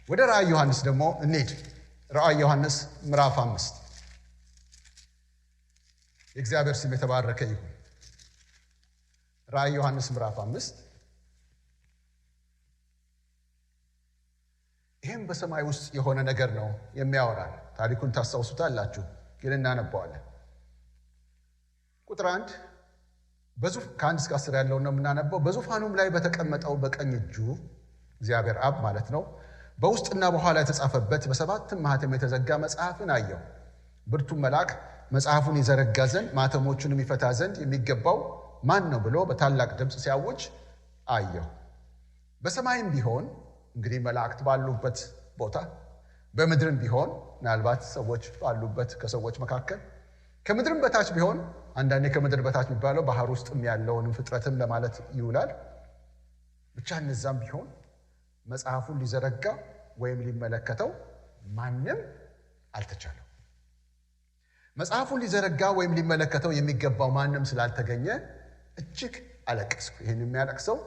ወደ ራእይ ዮሐንስ ደግሞ እንሂድ። ራእይ ዮሐንስ ምዕራፍ 5 የእግዚአብሔር ስም የተባረከ ይሁን። ራእይ ዮሐንስ ምዕራፍ 5 ይሄም በሰማይ ውስጥ የሆነ ነገር ነው የሚያወራል። ታሪኩን ታስታውሱታላችሁ፣ ግን እናነባዋለን። ቁጥር 1 ከ1 እስከ 10 ያለውን ነው የምናነበው። በዙፋኑም ላይ በተቀመጠው በቀኝ እጁ እግዚአብሔር አብ ማለት ነው በውስጥና በኋላ የተጻፈበት በሰባትም ማኅተም የተዘጋ መጽሐፍን አየሁ። ብርቱም መልአክ መጽሐፉን ይዘረጋ ዘንድ ማኅተሞቹንም ይፈታ ዘንድ የሚገባው ማን ነው ብሎ በታላቅ ድምፅ ሲያውጅ አየሁ። በሰማይም ቢሆን እንግዲህ መላእክት ባሉበት ቦታ፣ በምድርም ቢሆን ምናልባት ሰዎች ባሉበት ከሰዎች መካከል፣ ከምድርም በታች ቢሆን አንዳንዴ ከምድር በታች የሚባለው ባህር ውስጥም ያለውንም ፍጥረትም ለማለት ይውላል። ብቻ እነዛም ቢሆን መጽሐፉን ሊዘረጋ ወይም ሊመለከተው ማንም አልተቻለው። መጽሐፉን ሊዘረጋ ወይም ሊመለከተው የሚገባው ማንም ስላልተገኘ እጅግ አለቀስኩ። ይህን የሚያለቅሰው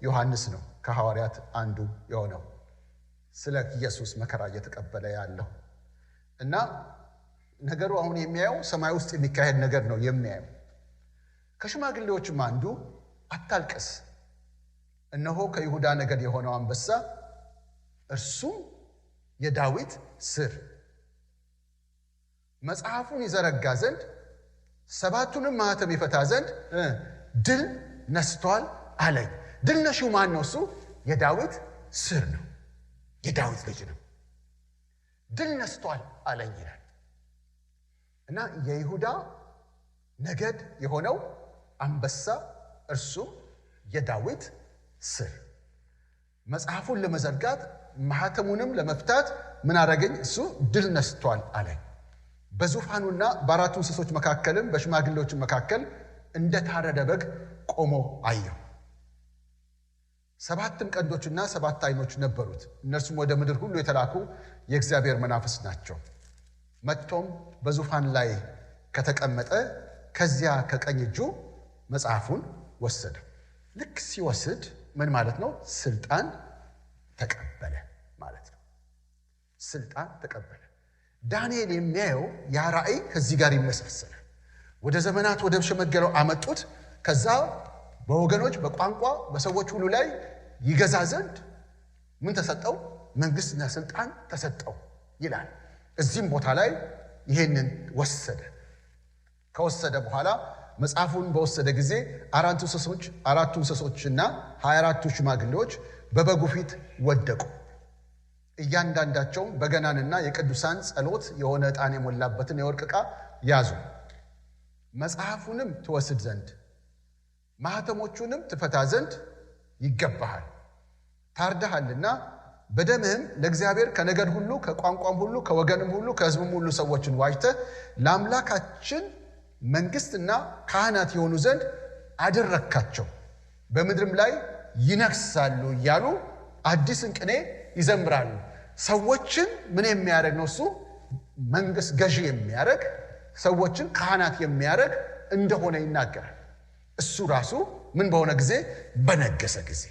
ዮሐንስ ነው፣ ከሐዋርያት አንዱ የሆነው ስለ ኢየሱስ መከራ እየተቀበለ ያለው እና ነገሩ አሁን የሚያየው ሰማይ ውስጥ የሚካሄድ ነገር ነው የሚያየው። ከሽማግሌዎችም አንዱ አታልቅስ፣ እነሆ ከይሁዳ ነገድ የሆነው አንበሳ እርሱም የዳዊት ሥር መጽሐፉን ይዘረጋ ዘንድ ሰባቱንም ማኅተም ይፈታ ዘንድ ድል ነስቷል አለኝ። ድል ነሺው ማን ነው? እሱ የዳዊት ሥር ነው፣ የዳዊት ልጅ ነው። ድል ነስቷል አለኝ ይላል እና የይሁዳ ነገድ የሆነው አንበሳ እርሱም የዳዊት ሥር መጽሐፉን ለመዘርጋት ማኅተሙንም ለመፍታት ምን አደረገኝ? እሱ ድል ነስቷል አለኝ። በዙፋኑና በአራቱ እንስሶች መካከልም በሽማግሌዎች መካከል እንደታረደ በግ ቆሞ አየሁ። ሰባትም ቀንዶችና 7 ዓይኖች ነበሩት። እነርሱም ወደ ምድር ሁሉ የተላኩ የእግዚአብሔር መናፍስት ናቸው። መጥቶም በዙፋን ላይ ከተቀመጠ ከዚያ ከቀኝ እጁ መጽሐፉን ወሰደ። ልክ ሲወስድ ምን ማለት ነው? ስልጣን ተቀበለ ማለት ነው። ስልጣን ተቀበለ። ዳንኤል የሚያየው ያ ራእይ ከዚህ ጋር ይመሳሰላል። ወደ ዘመናት ወደ ሸመገለው አመጡት። ከዛ በወገኖች በቋንቋ በሰዎች ሁሉ ላይ ይገዛ ዘንድ ምን ተሰጠው? መንግስትና ስልጣን ተሰጠው ይላል። እዚህም ቦታ ላይ ይሄንን ወሰደ። ከወሰደ በኋላ መጽሐፉን በወሰደ ጊዜ አራቱ እንስሶችና 24ቱ ሽማግሌዎች በበጉ ፊት ወደቁ። እያንዳንዳቸው በገናንና የቅዱሳን ጸሎት የሆነ ዕጣን የሞላበትን የወርቅ ዕቃ ያዙ። መጽሐፉንም ትወስድ ዘንድ ማኅተሞቹንም ትፈታ ዘንድ ይገባሃል። ታርደሃልና በደምህም ለእግዚአብሔር ከነገድ ሁሉ ከቋንቋም ሁሉ ከወገንም ሁሉ ከሕዝብም ሁሉ ሰዎችን ዋጅተህ ለአምላካችን መንግሥትና ካህናት የሆኑ ዘንድ አደረግካቸው፣ በምድርም ላይ ይነግሣሉ እያሉ አዲስን ቅኔ ይዘምራሉ። ሰዎችን ምን የሚያደርግ ነው? እሱ መንግሥት ገዢ የሚያደርግ ሰዎችን ካህናት የሚያደርግ እንደሆነ ይናገራል። እሱ ራሱ ምን በሆነ ጊዜ? በነገሰ ጊዜ።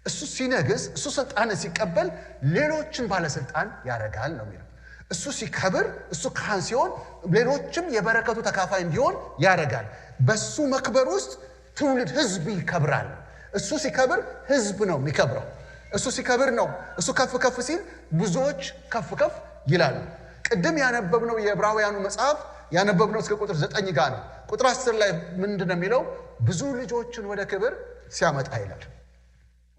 እሱ ሲነግስ፣ እሱ ስልጣንን ሲቀበል ሌሎችን ባለስልጣን ያደርጋል ነው የሚለው። እሱ ሲከብር፣ እሱ ካህን ሲሆን ሌሎችም የበረከቱ ተካፋይ እንዲሆን ያደርጋል። በሱ መክበር ውስጥ ትውልድ ህዝብ ይከብራል። እሱ ሲከብር ህዝብ ነው የሚከብረው። እሱ ሲከብር ነው። እሱ ከፍ ከፍ ሲል ብዙዎች ከፍ ከፍ ይላሉ። ቅድም ያነበብነው የዕብራውያኑ መጽሐፍ ያነበብነው እስከ ቁጥር 9 ጋር ነው። ቁጥር 10 ላይ ምንድነው የሚለው? ብዙ ልጆችን ወደ ክብር ሲያመጣ ይላል።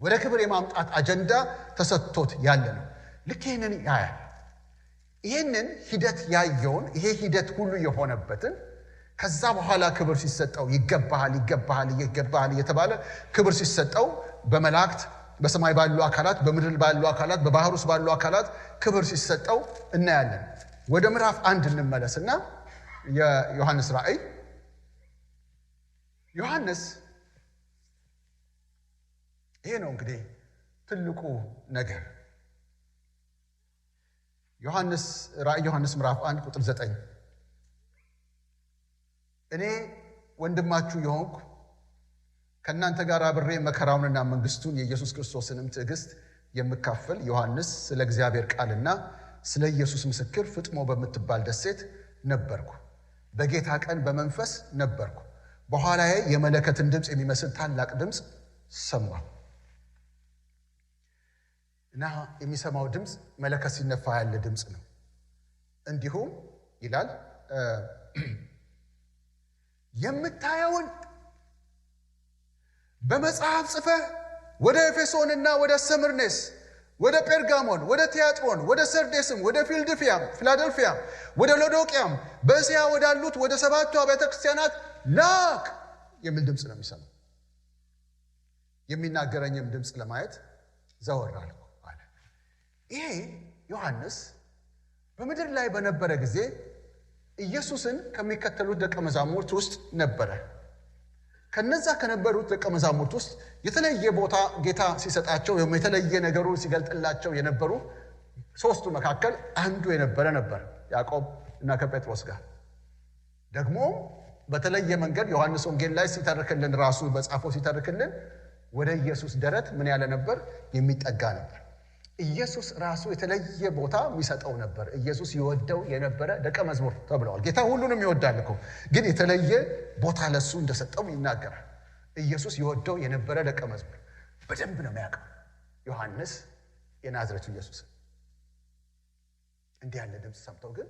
ወደ ክብር የማምጣት አጀንዳ ተሰጥቶት ያለ ነው። ልክ ይህንን ያያል። ይህንን ሂደት ያየውን ይሄ ሂደት ሁሉ የሆነበትን ከዛ በኋላ ክብር ሲሰጠው ይገባሃል ይገባሃል ይገባሃል እየተባለ ክብር ሲሰጠው በመላእክት በሰማይ ባሉ አካላት በምድር ባሉ አካላት በባህር ውስጥ ባሉ አካላት ክብር ሲሰጠው እናያለን። ወደ ምዕራፍ 1 እንመለስና የዮሐንስ ራእይ ዮሐንስ ይሄ ነው እንግዲህ ትልቁ ነገር። ራእይ ዮሐንስ ምዕራፍ 1 ቁጥር 9 እኔ ወንድማችሁ የሆንኩ ከእናንተ ጋር አብሬ መከራውንና መንግስቱን የኢየሱስ ክርስቶስንም ትዕግስት የምካፈል ዮሐንስ ስለ እግዚአብሔር ቃልና ስለ ኢየሱስ ምስክር ፍጥሞ በምትባል ደሴት ነበርኩ። በጌታ ቀን በመንፈስ ነበርኩ። በኋላዬ የመለከትን ድምፅ የሚመስል ታላቅ ድምፅ ሰማሁ። እና የሚሰማው ድምፅ መለከት ሲነፋ ያለ ድምፅ ነው። እንዲሁም ይላል የምታየውን በመጽሐፍ ጽፈህ ወደ ኤፌሶንና ወደ ሰምርኔስ፣ ወደ ጴርጋሞን፣ ወደ ቲያጥሮን፣ ወደ ሰርዴስም፣ ወደ ፊላደልፊያም፣ ወደ ሎዶቅያም በእስያ ወዳሉት ወደ 7ቱ አብያተ ክርስቲያናት ላክ የሚል ድምፅ ነው የሚሰማው። የሚናገረኝም ድምፅ ለማየት ዘወር አልኩ አለ። ይሄ ዮሐንስ በምድር ላይ በነበረ ጊዜ ኢየሱስን ከሚከተሉት ደቀ መዛሙርት ውስጥ ነበረ። ከነዛ ከነበሩት ደቀ መዛሙርት ውስጥ የተለየ ቦታ ጌታ ሲሰጣቸው የተለየ ነገሩ ሲገልጥላቸው የነበሩ 3ቱ መካከል አንዱ የነበረ ነበር፣ ያዕቆብ እና ከጴጥሮስ ጋር። ደግሞ በተለየ መንገድ ዮሐንስ ወንጌል ላይ ሲተርክልን ራሱ በጻፈው ሲተርክልን ወደ ኢየሱስ ደረት ምን ያለ ነበር? የሚጠጋ ነበር። ኢየሱስ ራሱ የተለየ ቦታ የሚሰጠው ነበር። ኢየሱስ ይወደው የነበረ ደቀ መዝሙር ተብለዋል። ጌታ ሁሉንም ይወዳል እኮ፣ ግን የተለየ ቦታ ለሱ እንደሰጠው ይናገራል። ኢየሱስ ይወደው የነበረ ደቀ መዝሙር በደንብ ነው የሚያውቀው ዮሐንስ የናዝሬቱ ኢየሱስ። እንዲህ ያለ ድምፅ ሰምተው ግን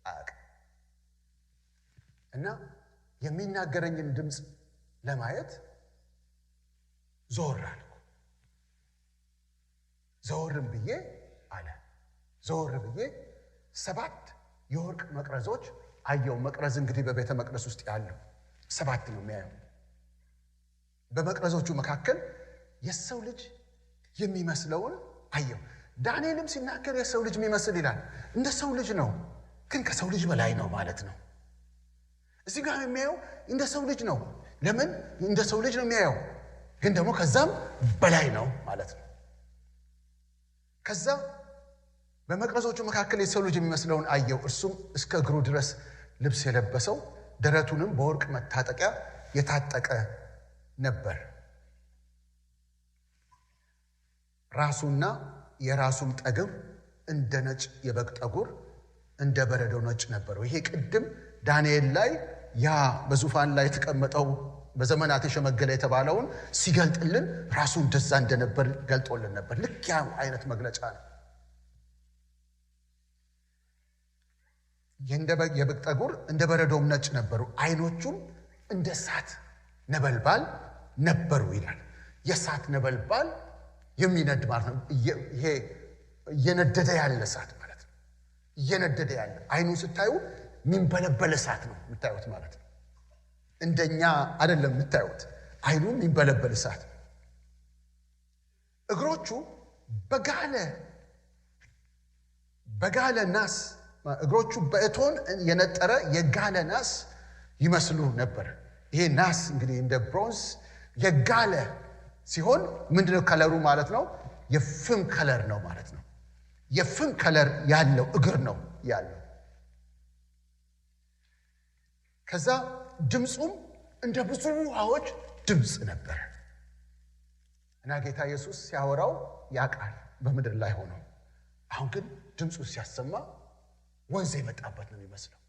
አያውቅም። እና የሚናገረኝን ድምፅ ለማየት ዞር አልኩ። ዘወርም ብዬ አለ ዘወር ብዬ 7 የወርቅ መቅረዞች አየው። መቅረዝ እንግዲህ በቤተ መቅደስ ውስጥ ያለው 7 ነው የሚያየው። በመቅረዞቹ መካከል የሰው ልጅ የሚመስለውን አየው። ዳንኤልም ሲናገር የሰው ልጅ የሚመስል ይላል። እንደ ሰው ልጅ ነው፣ ግን ከሰው ልጅ በላይ ነው ማለት ነው። እዚህ ጋር የሚያየው እንደ ሰው ልጅ ነው። ለምን እንደ ሰው ልጅ ነው የሚያየው? ግን ደግሞ ከዛም በላይ ነው ማለት ነው። ከዛ በመቅረዞቹ መካከል የሰው ልጅ የሚመስለውን አየው። እርሱም እስከ እግሩ ድረስ ልብስ የለበሰው ደረቱንም በወርቅ መታጠቂያ የታጠቀ ነበር። ራሱና የራሱም ጠግብ እንደ ነጭ የበግ ጠጉር እንደ በረዶ ነጭ ነበረው። ይሄ ቅድም ዳንኤል ላይ ያ በዙፋን ላይ የተቀመጠው በዘመናት የሸመገለ የተባለውን ሲገልጥልን ራሱ እንደዛ እንደነበር ገልጦልን ነበር። ልክ ያ አይነት መግለጫ ነው። የበግ ጠጉር እንደ በረዶም ነጭ ነበሩ። አይኖቹም እንደ እሳት ነበልባል ነበሩ ይላል። የእሳት ነበልባል የሚነድ ማለት ነው። ይሄ እየነደደ ያለ እሳት ማለት ነው። እየነደደ ያለ አይኑ ስታዩ የሚንበለበል እሳት ነው የምታዩት ማለት ነው። እንደኛ አይደለም የምታዩት፣ አይኑ የሚንበለበል እሳት። እግሮቹ በጋለ ናስ፣ እግሮቹ በእቶን የነጠረ የጋለ ናስ ይመስሉ ነበር። ይሄ ናስ እንግዲህ እንደ ብሮንዝ የጋለ ሲሆን ምንድነው ከለሩ ማለት ነው? የፍም ከለር ነው ማለት ነው። የፍም ከለር ያለው እግር ነው ያለው። ከዛ ድምጹም እንደ ብዙ ውሃዎች ድምጽ ነበር እና ጌታ ኢየሱስ ሲያወራው ያቃል በምድር ላይ ሆኖ። አሁን ግን ድምጹ ሲያሰማ ወንዝ የመጣበት ነው የሚመስለው፣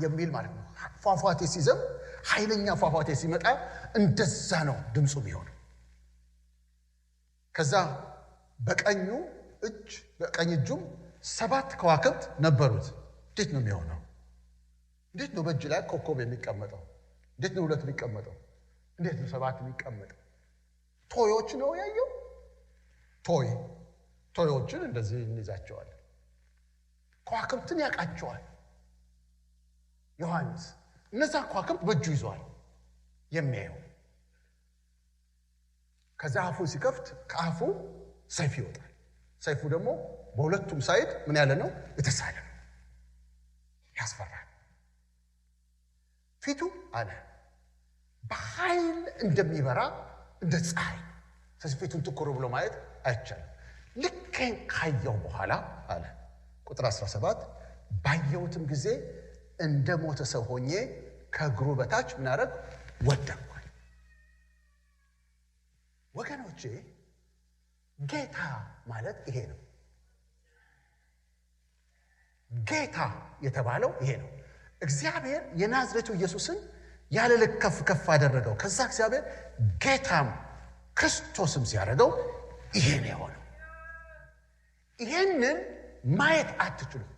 የሚል ማለት ነው። ፏፏቴ ሲዘም፣ ኃይለኛ ፏፏቴ ሲመጣ እንደዛ ነው ድምጹ የሚሆነው። ከዛ በቀኝ እጁም 7 ከዋክብት ነበሩት። እንዴት ነው የሚሆነው? እንዴት ነው በእጅ ላይ ኮከብ የሚቀመጠው? እንዴት ነው 2 የሚቀመጠው? እንዴት ነው 7 የሚቀመጠው? ቶዮች ነው ያየው። ቶዮችን እንደዚህ እንይዛቸዋለን። ከዋክብትን ያቃቸዋል ዮሐንስ። እነዛ ከዋክብት በእጁ ይዟል የሚያየው። ከዛ አፉን ሲከፍት ከአፉ ሰይፍ ይወጣል። ሰይፉ ደግሞ በሁለቱም ሳይድ ምን ያለ ነው? የተሳለ ነው። ያስፈራል። ፊቱ አለ በኃይል እንደሚበራ እንደ ፀሐይ። ስለዚህ ፊቱን ትኩር ብሎ ማየት አይቻልም። ልኬን ካየው በኋላ አለ ቁጥር 17 ባየሁትም ጊዜ እንደ ሞተ ሰው ሆኜ ከእግሩ በታች ምን አደረግ? ወደቅኩ። ወገኖቼ ጌታ ማለት ይሄ ነው። ጌታ የተባለው ይሄ ነው። እግዚአብሔር የናዝሬቱ ኢየሱስን ያለ ልክ ከፍ ከፍ አደረገው። ከዛ እግዚአብሔር ጌታም ክርስቶስም ሲያደርገው ይሄ ነው የሆነው። ይሄንን ማየት አትችሉም።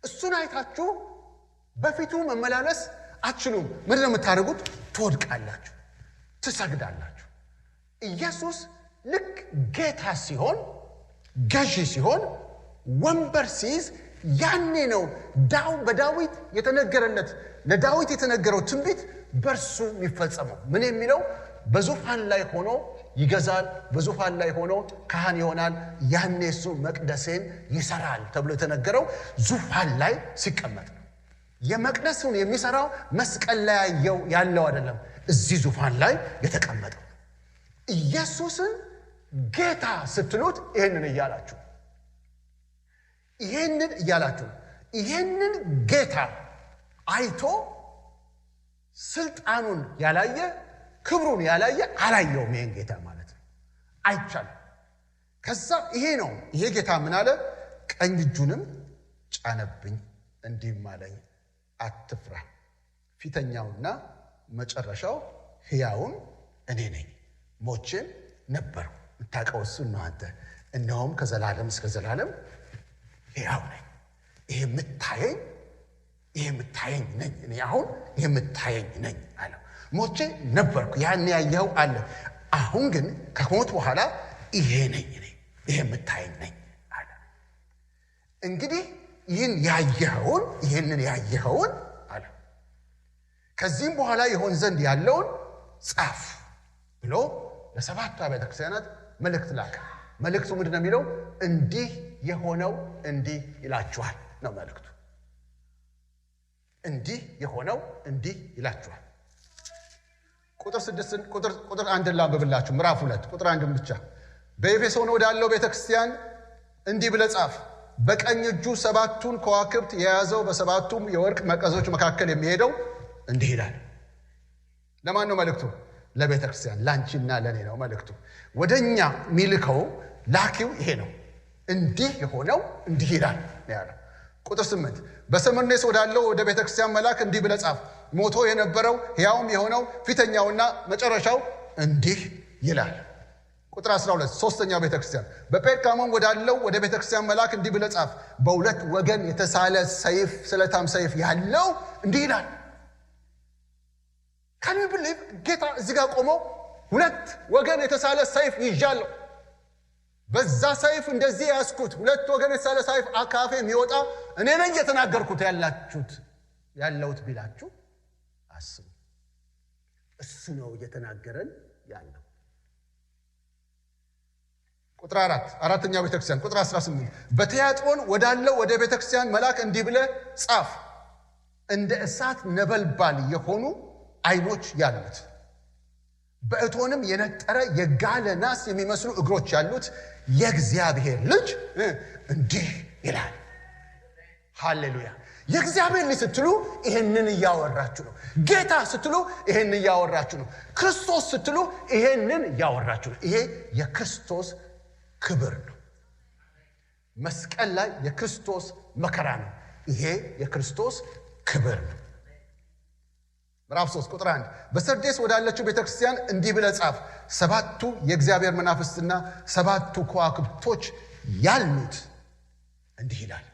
እሱን አይታችሁ በፊቱ መመላለስ አትችሉም። ምንድን ነው የምታደርጉት? ትወድቃላችሁ፣ ትሰግዳላችሁ። ኢየሱስ ልክ ጌታ ሲሆን፣ ገዢ ሲሆን፣ ወንበር ሲይዝ ያኔ ነው በዳዊት የተነገረለት ለዳዊት የተነገረው ትንቢት በእርሱ የሚፈጸመው። ምን የሚለው? በዙፋን ላይ ሆኖ ይገዛል፣ በዙፋን ላይ ሆኖ ካህን ይሆናል፣ ያኔ እሱ መቅደሴን ይሰራል ተብሎ የተነገረው ዙፋን ላይ ሲቀመጥ ነው። የመቅደሱን የሚሰራው መስቀል ላይ ያለው አይደለም፣ እዚህ ዙፋን ላይ የተቀመጠው። ኢየሱስን ጌታ ስትሉት ይሄንን እያላችሁ ይሄንን ጌታ አይቶ ስልጣኑን ያላየ ክብሩን ያላየ አላየውም። ይሄን ጌታ ማለት ነው። አይቻልም። ከዛ ይሄ ጌታ ምን አለ? ቀኝ እጁንም ጫነብኝ እንዲህም አለኝ፣ አትፍራ፣ ፊተኛውና መጨረሻው ሕያውን እኔ ነኝ። ሞቼም ነበርኩ። የምታውቀው እሱን ነው አንተ። እነሆም ከዘላለም እስከ ዘላለም ሕያው ነኝ። ይሄ የምታየኝ ነኝ። እኔ አሁን የምታየኝ ነኝ አለ። ሞቼ ነበርኩ፣ ያን ያየኸው አለ። አሁን ግን ከሞት በኋላ ይሄ ነኝ፣ እኔ ይሄ የምታየኝ ነኝ አለ። እንግዲህ ይህንን ያየኸውን አለ ከዚህም በኋላ ይሆን ዘንድ ያለውን ጻፍ ብሎ ለሰባቱ አብያተ ክርስቲያናት መልእክት ላከ። መልእክቱ ምንድን ነው የሚለው? እንዲህ የሆነው እንዲህ ይላችኋል ነው መልእክቱ። እንዲህ የሆነው እንዲህ ይላችኋል። ቁጥር 1 ላንብብላችሁ። ምዕራፍ 2 ቁጥር 1 ብቻ። በኤፌሶን ወዳለው ቤተክርስቲያን እንዲህ ብለህ ጻፍ። በቀኝ እጁ 7ቱን ከዋክብት የያዘው በሰባቱም የወርቅ መቅረዞች መካከል የሚሄደው እንዲህ ይላል። ለማን ነው መልእክቱ? ለቤተክርስቲያን፣ ላንቺና ለኔ ነው መልእክቱ። ወደኛ ሚልከው ላኪው ይሄ ነው። እንዲህ የሆነው እንዲህ ይላል ያለው። ቁጥር 8 በሰምርኔስ ወዳለው ወደ ቤተክርስቲያን መልአክ እንዲህ ብለህ ጻፍ። ሞቶ የነበረው ሕያውም የሆነው ፊተኛውና መጨረሻው እንዲህ ይላል። ቁጥር 12 ሶስተኛው ቤተክርስቲያን በጴርጋሞን ወዳለው ወደ ቤተክርስቲያን መልአክ እንዲህ ብለህ ጻፍ። በሁለት ወገን የተሳለ ሰይፍ፣ ስለታም ሰይፍ ያለው እንዲህ ይላል። ካን ዩ ቢሊቭ? ጌታ እዚህ ጋር ቆሞ ሁለት ወገን የተሳለ ሰይፍ ይዣለሁ፣ በዛ ሰይፍ እንደዚህ ያስኩት ሁለት ወገን የተሳለ ሰይፍ አካፌ የሚወጣ እኔ ነኝ የተናገርኩት ያለውት ቢላችሁ አስቡ። እሱ ነው እየተናገረን ያለው። ቁጥር 4ኛው ቤተክርስቲያን ቁጥር 18 በቲያጥሮን ወዳለው ወደ ቤተክርስቲያን መልአክ እንዲህ ብለህ ጻፍ፣ እንደ እሳት ነበልባል የሆኑ አይኖች ያሉት በእቶንም የነጠረ የጋለ ናስ የሚመስሉ እግሮች ያሉት የእግዚአብሔር ልጅ እንዲህ ይላል። ሃሌሉያ! የእግዚአብሔር ልጅ ስትሉ ይሄንን እያወራችሁ ነው። ጌታ ስትሉ ይሄንን እያወራችሁ ነው። ክርስቶስ ስትሉ ይሄንን እያወራችሁ ነው። ይሄ የክርስቶስ ክብር ነው። መስቀል ላይ የክርስቶስ መከራ ነው። ይሄ የክርስቶስ ክብር ነው። ምዕራፍ 3 ቁጥር 1 በሰርዴስ ወዳለችው ቤተክርስቲያን እንዲህ ብለህ ጻፍ፣ 7ቱ የእግዚአብሔር መናፍስትና 7ቱ ከዋክብቶች ያሉት እንዲህ ይላል።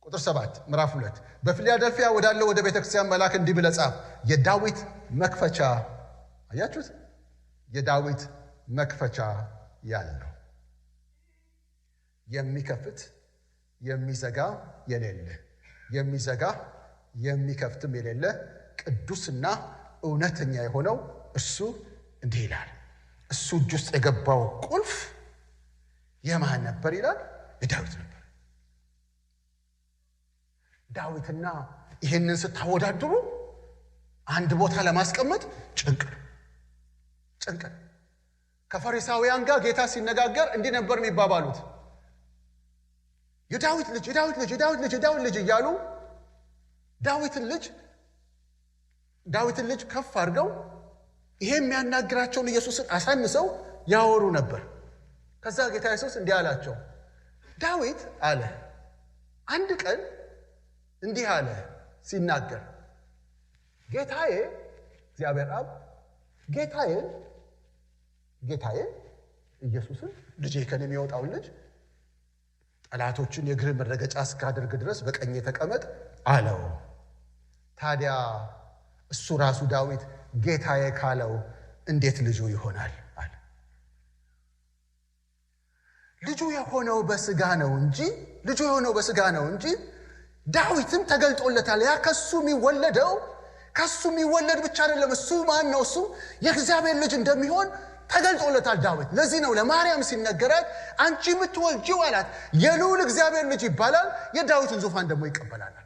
ቁጥር 7 ምዕራፍ 2 በፊላደልፊያ ወዳለው ወደ ቤተክርስቲያን መልአክ እንዲህ ብለህ ጻፍ፣ የዳዊት መክፈቻ፣ አያችሁት? የዳዊት መክፈቻ ያለው፣ የሚከፍት የሚዘጋ የሌለ፣ የሚዘጋ የሚከፍትም የሌለ ቅዱስና እውነተኛ የሆነው እሱ እንዲህ ይላል። እሱ እጅ ውስጥ የገባው ቁልፍ የማን ነበር ይላል? የዳዊት ነበር። ዳዊትና ይህንን ስታወዳድሩ አንድ ቦታ ለማስቀመጥ ጭንቅ። ከፈሪሳውያን ጋር ጌታ ሲነጋገር እንዲህ ነበር የሚባባሉት፣ የዳዊት ልጅ የዳዊት ልጅ የዳዊት ልጅ የዳዊት ልጅ እያሉ ዳዊትን ልጅ ከፍ አድርገው ይሄ የሚያናግራቸውን ኢየሱስን አሳንሰው ያወሩ ነበር። ከዛ ጌታ ኢየሱስ እንዲህ አላቸው፣ ዳዊት አለ አንድ ቀን እንዲህ አለ ሲናገር፣ ጌታዬ እግዚአብሔር አብ ጌታዬ ኢየሱስን ልጄ ከኔ የሚወጣውን ልጅ ጠላቶችን የእግር መረገጫ እስካደርግ ድረስ በቀኜ ተቀመጥ አለው። ታዲያ እሱ ራሱ ዳዊት ጌታዬ ካለው እንዴት ልጁ ይሆናል አለ። ልጁ የሆነው በስጋ ነው እንጂ ዳዊትም ተገልጦለታል። ያ ከሱ የሚወለድ ብቻ አይደለም። እሱ ማን ነው? እሱ የእግዚአብሔር ልጅ እንደሚሆን ተገልጦለታል ዳዊት። ለዚህ ነው ለማርያም ሲነገራት አንቺ የምትወልጂው አላት የልዑል እግዚአብሔር ልጅ ይባላል፣ የዳዊትን ዙፋን ደግሞ ይቀበላል አላት።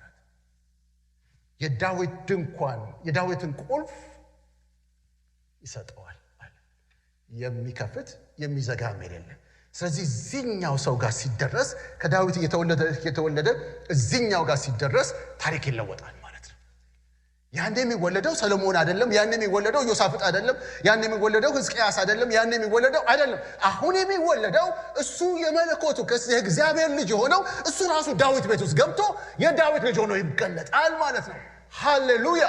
የዳዊት ድንኳን የዳዊትን ቁልፍ ይሰጠዋል አለ። የሚከፍት የሚዘጋም የሌለ። ስለዚህ እዚህኛው ሰው ጋር ሲደረስ ከዳዊት እየተወለደ እዚህኛው ጋር ሲደረስ ታሪክ ይለወጣል ማለት ነው። ያን የሚወለደው ሰሎሞን አይደለም፣ ያን የሚወለደው ዮሳፍጥ አይደለም፣ ያን የሚወለደው ሕዝቅያስ አይደለም፣ ያን የሚወለደው አይደለም። አሁን የሚወለደው እሱ የመለኮቱ የእግዚአብሔር ልጅ የሆነው እሱ ራሱ ዳዊት ቤት ውስጥ ገብቶ የዳዊት ልጅ ሆኖ ይገለጣል ማለት ነው። ሃሌሉያ!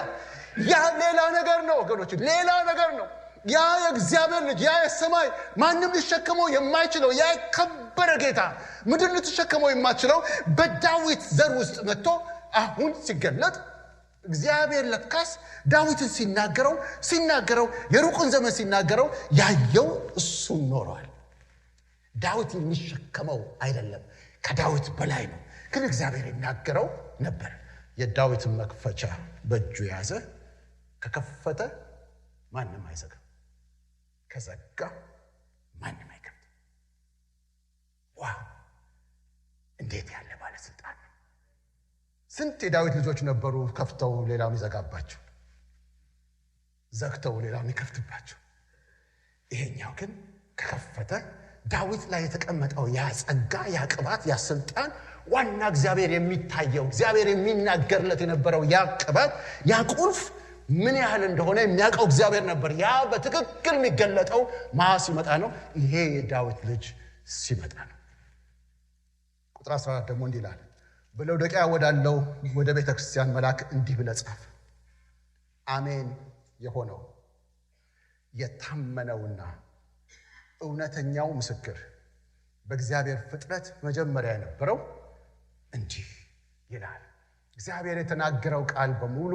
ያ ሌላ ነገር ነው ወገኖች፣ ሌላ ነገር ነው። ያ የእግዚአብሔር ልጅ፣ ያ የሰማይ ማንም ሊሸከመው የማይችለው ያ የከበረ ጌታ፣ ምድር ልትሸከመው የማትችለው በዳዊት ዘር ውስጥ መጥቶ አሁን ሲገለጥ እግዚአብሔር ለካስ ዳዊትን ሲናገረው የሩቁን ዘመን ሲናገረው ያየው እሱን ኖሯል። ዳዊት የሚሸከመው አይደለም፣ ከዳዊት በላይ ነው። ግን እግዚአብሔር ይናገረው ነበር። የዳዊትን መክፈቻ በእጁ ያዘ። ከከፈተ ማንም አይዘጋም፣ ከዘጋ ማንም አይከፍትም። ዋው! እንዴት ያለ ባለስልጣን! ስንት የዳዊት ልጆች ነበሩ ከፍተው ሌላ የሚዘጋባቸው፣ ዘግተው ሌላ የሚከፍትባቸው። ይሄኛው ግን ከከፈተ ዳዊት ላይ የተቀመጠው ያ ጸጋ፣ ያ ቅባት፣ ያ ስልጣን፣ ዋና እግዚአብሔር የሚታየው እግዚአብሔር የሚናገርለት የነበረው ያ ቅባት፣ ያ ቁልፍ ምን ያህል እንደሆነ የሚያውቀው እግዚአብሔር ነበር። ያ በትክክል የሚገለጠው ሲመጣ ነው። ይሄ የዳዊት ልጅ ሲመጣ ነው። ቁጥር 14 ደግሞ እንዲህ ይላል፣ በሎዶቅያ ወዳለው ወደ ቤተክርስቲያን መልአክ እንዲህ ብለህ ጻፍ፣ አሜን የሆነው የታመነውና እውነተኛው ምስክር በእግዚአብሔር ፍጥረት መጀመሪያ የነበረው እንዲህ ይላል። እግዚአብሔር የተናገረው ቃል በሙሉ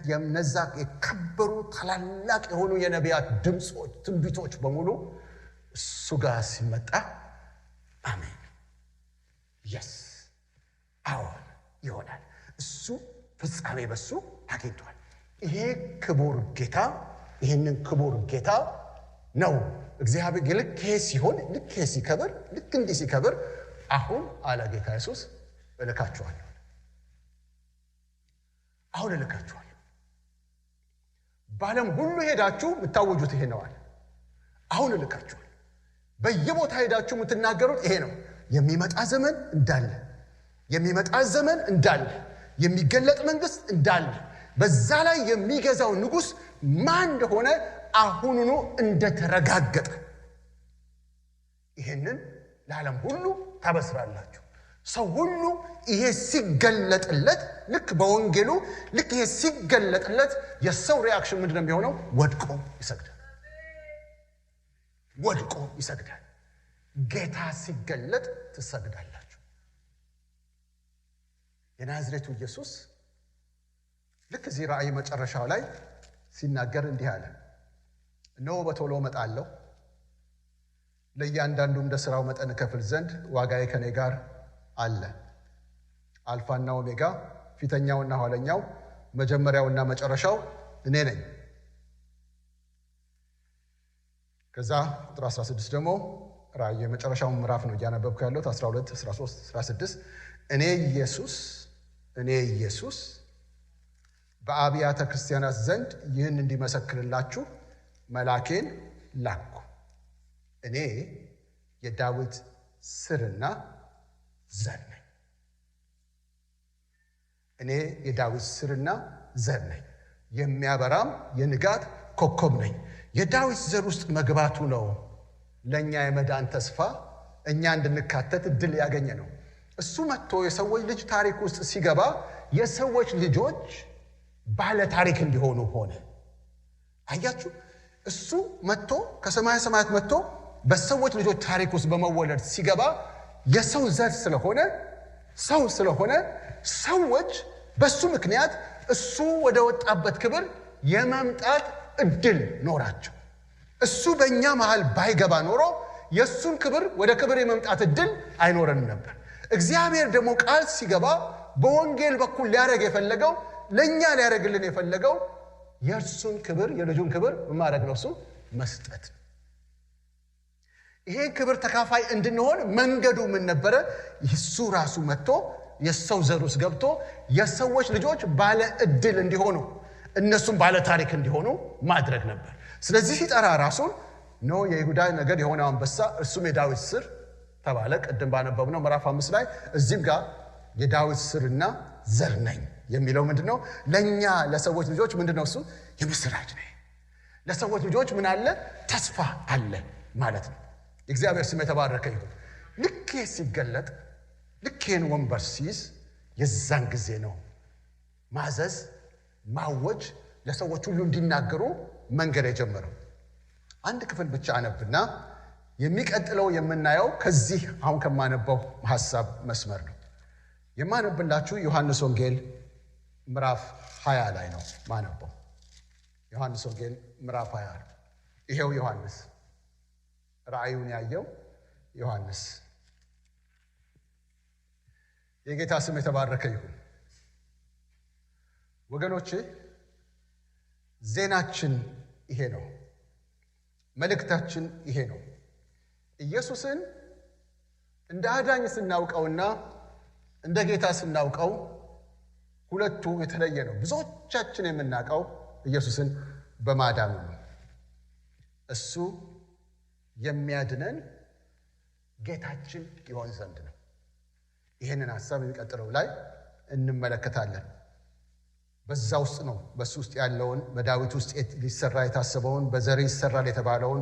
የነዛ የከበሩ ታላላቅ የሆኑ የነቢያት ድምጾች፣ ትንቢቶች በሙሉ እሱ ጋር ሲመጣ አሜን yes አዎን ይሆናል። እሱ ፍጻሜ በሱ አግኝቷል። ይሄ ክቡር ጌታ ይሄንን ክቡር ጌታ ነው እግዚአብሔር ልክ ሲሆን ልክ ሲከበር ልክ እንዲህ ሲከበር አሁን አለ ጌታ ኢየሱስ እልካችኋለሁ። አሁን እልካችኋለሁ። በዓለም ሁሉ ሄዳችሁ የምታወጁት ይሄ ነው አለ። አሁን እልካችኋለሁ። በየቦታ ሄዳችሁ የምትናገሩት ይሄ ነው። የሚመጣ ዘመን እንዳለ የሚመጣ ዘመን እንዳለ የሚገለጥ መንግስት እንዳለ በዛ ላይ የሚገዛው ንጉስ ማን እንደሆነ አሁኑኑ እንደተረጋገጠ ይሄንን ለዓለም ሁሉ ታበስራላችሁ። ሰው ሁሉ ይሄ ሲገለጥለት ልክ በወንጌሉ ልክ ይሄ ሲገለጥለት የሰው ሪአክሽን ምንድነው የሚሆነው? ወድቆ ይሰግዳል። ወድቆ ይሰግዳል። ጌታ ሲገለጥ ትሰግዳላችሁ። የናዝሬቱ ኢየሱስ ልክ እዚህ ራእይ መጨረሻው ላይ ሲናገር እንዲህ አለ፣ እነሆ በቶሎ እመጣለሁ፣ ለእያንዳንዱ እንደ ሥራው መጠን እከፍል ዘንድ ዋጋዬ ከኔ ጋር አለ። አልፋና ኦሜጋ ፊተኛውና ኋለኛው መጀመሪያውና መጨረሻው እኔ ነኝ። ከዛ ቁጥር 16 ደግሞ ራእይ የመጨረሻው ምዕራፍ ነው እያነበብኩ ያለሁት 12 13 16 እኔ ኢየሱስ በአብያተ ክርስቲያናት ዘንድ ይህን እንዲመሰክርላችሁ መልአኬን ላኩ። እኔ የዳዊት ስርና ዘር ነኝ። እኔ የዳዊት ስርና ዘር ነኝ፣ የሚያበራም የንጋት ኮከብ ነኝ። የዳዊት ዘር ውስጥ መግባቱ ነው ለኛ የመዳን ተስፋ እኛ እንድንካተት እድል ያገኘ ነው። እሱ መጥቶ የሰዎች ልጅ ታሪክ ውስጥ ሲገባ የሰዎች ልጆች ባለ ታሪክ እንዲሆኑ ሆነ። አያችሁ፣ እሱ መጥቶ ከሰማይ ሰማያት መጥቶ በሰዎች ልጆች ታሪክ ውስጥ በመወለድ ሲገባ የሰው ዘር ስለሆነ ሰዎች በሱ ምክንያት እሱ ወደ ወጣበት ክብር የመምጣት እድል ኖራቸው። እሱ በእኛ መሃል ባይገባ ኖሮ የሱን ክብር ወደ ክብር የመምጣት እድል አይኖረንም ነበር። እግዚአብሔር ደግሞ ቃል ሲገባ በወንጌል በኩል ሊያረግ የፈለገው ለኛ ሊያረግልን የፈለገው የእርሱን ክብር የልጁን ክብር ማድረግ ነው፣ እሱ መስጠት። ይሄ ክብር ተካፋይ እንድንሆን መንገዱ ምን ነበረ? እሱ ራሱ መጥቶ የሰው ዘር ውስጥ ገብቶ የሰዎች ልጆች ባለ እድል እንዲሆኑ እነሱም ባለ ታሪክ እንዲሆኑ ማድረግ ነበር። ስለዚህ ሲጠራ ራሱን ነው የይሁዳ ነገድ የሆነው አንበሳ እርሱም የዳዊት ስር ተባለ። ቅድም ባነበብነው ምዕራፍ 5 ላይ እዚህም ጋር የዳዊት ስርና ዘር ነኝ የሚለው ምንድነው? ለኛ ለሰዎች ልጆች ምንድነው? እሱ የምስራች ነው። ለሰዎች ልጆች ምን አለ? ተስፋ አለ ማለት ነው። የእግዚአብሔር ስም የተባረከ ይሁን። ልክ ሲገለጥ ልክን ወንበር ሲይዝ የዛን ጊዜ ነው ማዘዝ ማወጅ ለሰዎች ሁሉ እንዲናገሩ መንገድ የጀመረው። አንድ ክፍል ብቻ አነብና የሚቀጥለው የምናየው ከዚህ አሁን ከማነበው ሐሳብ መስመር ነው። የማነብላችሁ ዮሐንስ ወንጌል ምዕራፍ 20 ላይ ነው ማነበው። ዮሐንስ ወንጌል ምዕራፍ 20 ይሄው ዮሐንስ ራእዩን ያየው ዮሐንስ። የጌታ ስም የተባረከ ይሁን። ወገኖቼ ዜናችን ይሄ ነው። መልእክታችን ይሄ ነው። ኢየሱስን እንደ አዳኝ ስናውቀውና እንደ ጌታ ስናውቀው ሁለቱ የተለየ ነው። ብዙዎቻችን የምናውቀው ኢየሱስን በማዳኑ ነው። እሱ የሚያድነን ጌታችን ይሆን ዘንድ ነው። ይህንን ሐሳብ የሚቀጥለው ላይ እንመለከታለን። በዛ ውስጥ ነው በሱ ውስጥ ያለውን በዳዊት ውስጥ ሊሰራ የታሰበውን በዘር ይሰራል የተባለውን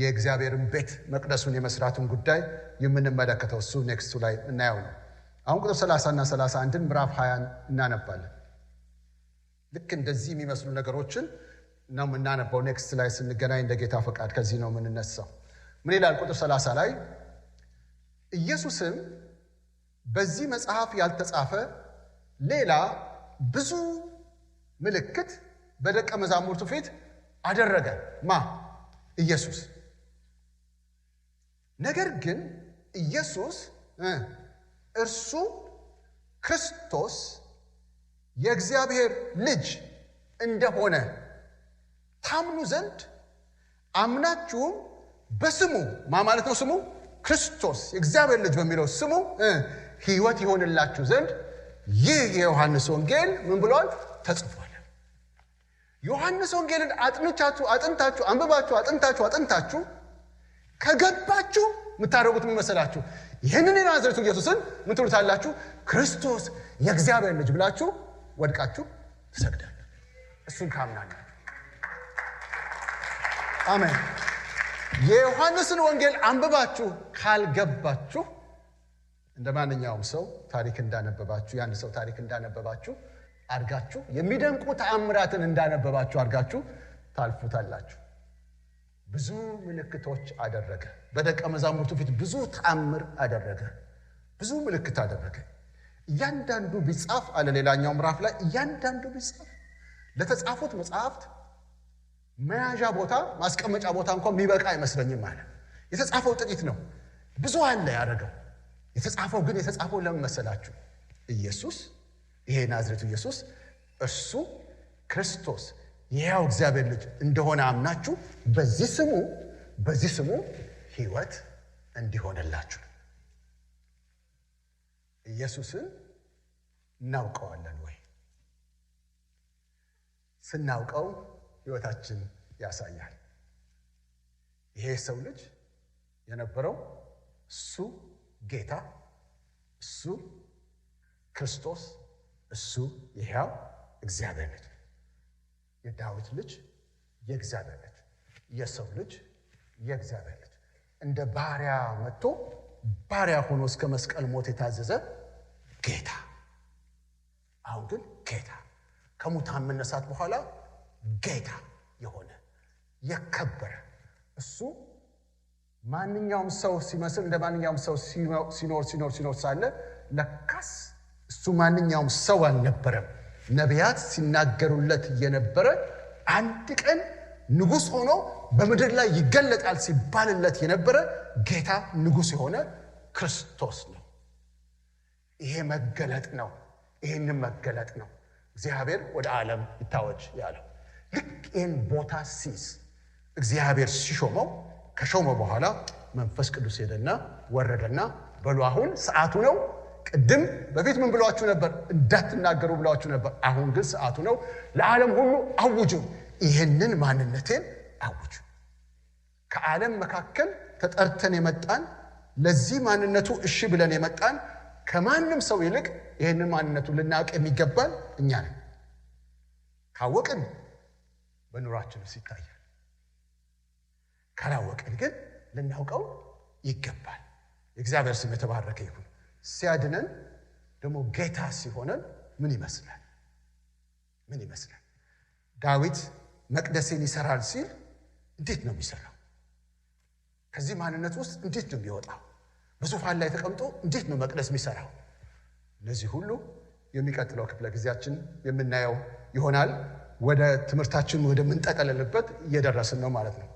የእግዚአብሔርን ቤት መቅደሱን የመስራቱን ጉዳይ የምንመለከተው። እሱ ኔክስቱ ላይ እናየው ነው። አሁን ቁጥር 30 እና 31 ምዕራፍ 20 እናነባለን። ልክ እንደዚህ የሚመስሉ ነገሮችን ነው የምናነባው። ኔክስት ላይ ስንገናኝ እንደ ጌታ ፈቃድ ከዚህ ነው የምንነሳው። ምን ይላል ቁጥር 30 ላይ? ኢየሱስም በዚህ መጽሐፍ ያልተጻፈ ሌላ ብዙ ምልክት በደቀ መዛሙርቱ ፊት አደረገ። ማ? ኢየሱስ። ነገር ግን ኢየሱስ እርሱ ክርስቶስ የእግዚአብሔር ልጅ እንደሆነ ታምኑ ዘንድ አምናችሁም በስሙ ማለት ነው ስሙ ክርስቶስ የእግዚአብሔር ልጅ በሚለው ስሙ ሕይወት ይሆንላችሁ ዘንድ ይህ የዮሐንስ ወንጌል ምን ብሏል ተጽፏል። ዮሐንስ ወንጌልን አጥንታችሁ አንብባችሁ ከገባችሁ ምታረጉት ምን መሰላችሁ? ይህንን የናዝሬቱ ኢየሱስን ምን ትሉታላችሁ? ክርስቶስ የእግዚአብሔር ልጅ ብላችሁ ወድቃችሁ ትሰግዳላችሁ። እሱን ካምናላችሁ አሜን። የዮሐንስን ወንጌል አንብባችሁ ካልገባችሁ እንደ ማንኛውም ሰው ታሪክ እንዳነበባችሁ ያን ሰው ታሪክ እንዳነበባችሁ አድርጋችሁ የሚደንቁ ተአምራትን እንዳነበባችሁ አድርጋችሁ ታልፉታላችሁ። ብዙ ምልክቶች አደረገ። በደቀ መዛሙርቱ ፊት ብዙ ተአምር አደረገ። ብዙ ምልክት አደረገ። እያንዳንዱ ቢጻፍ አለ ሌላኛው ምዕራፍ ላይ እያንዳንዱ ቢጻፍ ለተጻፉት መጽሐፍት መያዣ ቦታ ማስቀመጫ ቦታ እንኳን የሚበቃ አይመስለኝም አለ። የተጻፈው ጥቂት ነው፣ ብዙ አለ ያደረገው። የተጻፈው ለምን መሰላችሁ? ኢየሱስ ይሄ ናዝሬቱ ኢየሱስ እርሱ ክርስቶስ የሕያው እግዚአብሔር ልጅ እንደሆነ አምናችሁ በዚህ ስሙ ሕይወት እንዲሆንላችሁ። ኢየሱስን እናውቀዋለን ወይ? ስናውቀው ሕይወታችን ያሳያል። ይሄ ሰው ልጅ የነበረው እሱ ጌታ፣ እሱ ክርስቶስ፣ እሱ የሕያው እግዚአብሔር ልጅ፣ የዳዊት ልጅ፣ የእግዚአብሔር ልጅ፣ የሰው ልጅ፣ የእግዚአብሔር ልጅ እንደ ባሪያ መጥቶ ባሪያ ሆኖ እስከ መስቀል ሞት የታዘዘ ጌታ። አሁን ግን ጌታ ከሙታን መነሳት በኋላ ጌታ የሆነ የከበረ እሱ ማንኛውም ሰው ሲመስል እንደ ማንኛውም ሰው ሲኖር ሳለ ለካስ እሱ ማንኛውም ሰው አልነበረም። ነቢያት ሲናገሩለት የነበረ አንድ ቀን ንጉሥ ሆኖ በምድር ላይ ይገለጣል ሲባልለት የነበረ ጌታ ንጉሥ የሆነ ክርስቶስ ነው። ይሄ መገለጥ ነው። ይህንን መገለጥ ነው እግዚአብሔር ወደ ዓለም ይታወጅ ያለው። ልክ ይህን ቦታ ሲስ እግዚአብሔር ሲሾመው ከሾመው በኋላ መንፈስ ቅዱስ ሄደና ወረደና በሉ አሁን ሰዓቱ ነው። ቅድም በፊት ምን ብሏችሁ ነበር? እንዳትናገሩ ብሏችሁ ነበር። አሁን ግን ሰዓቱ ነው። ለዓለም ሁሉ አውጁ፣ ይህንን ማንነቴን አውጁ። ከዓለም መካከል ተጠርተን የመጣን ለዚህ ማንነቱ እሺ ብለን የመጣን ከማንም ሰው ይልቅ ይህንን ማንነቱ ልናውቅ የሚገባን እኛ ነን። ካወቅን በኑራችን ውስጥ ይታያል። ካላወቅን ግን ልናውቀው ይገባል። የእግዚአብሔር ስም የተባረከ ይሁን። ሲያድነን ደግሞ ጌታ ሲሆነን ምን ይመስላል? ዳዊት መቅደሴን ይሰራል ሲል እንዴት ነው የሚሰራው? ከዚህ ማንነት ውስጥ እንዴት ነው የሚወጣው? በዙፋን ላይ ተቀምጦ እንዴት ነው መቅደስ የሚሰራው? እነዚህ ሁሉ የሚቀጥለው ክፍለ ጊዜያችን የምናየው ይሆናል። ወደ ትምህርታችን ወደምንጠቀለልበት እየደረስን ነው ማለት ነው።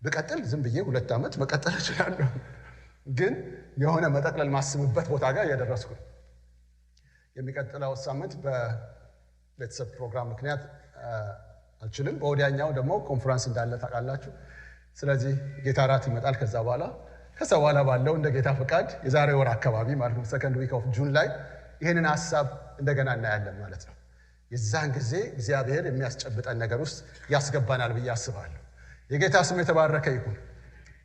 ብቀጥል ዝም ብዬ 2 ዓመት መቀጠል እችላለሁ፣ ግን የሆነ መጠቅለል ማስብበት ቦታ ጋር እየደረስኩ ነው። የሚቀጥለው ሳምንት በቤተሰብ ፕሮግራም ምክንያት አልችልም። በወዲያኛው ደግሞ ኮንፈረንስ እንዳለ ታውቃላችሁ። ስለዚህ ጌታ ራት ይመጣል። ከዛ በኋላ ባለው እንደ ጌታ ፈቃድ የዛሬ ወር አካባቢ ማለት ነው ሰከንድ ዊክ ኦፍ ጁን ላይ ይህንን ሐሳብ እንደገና እናያለን ማለት ነው። የዛን ጊዜ እግዚአብሔር የሚያስጨብጠን ነገር ውስጥ ያስገባናል ብዬ አስባለሁ። የጌታ ስም የተባረከ ይሁን።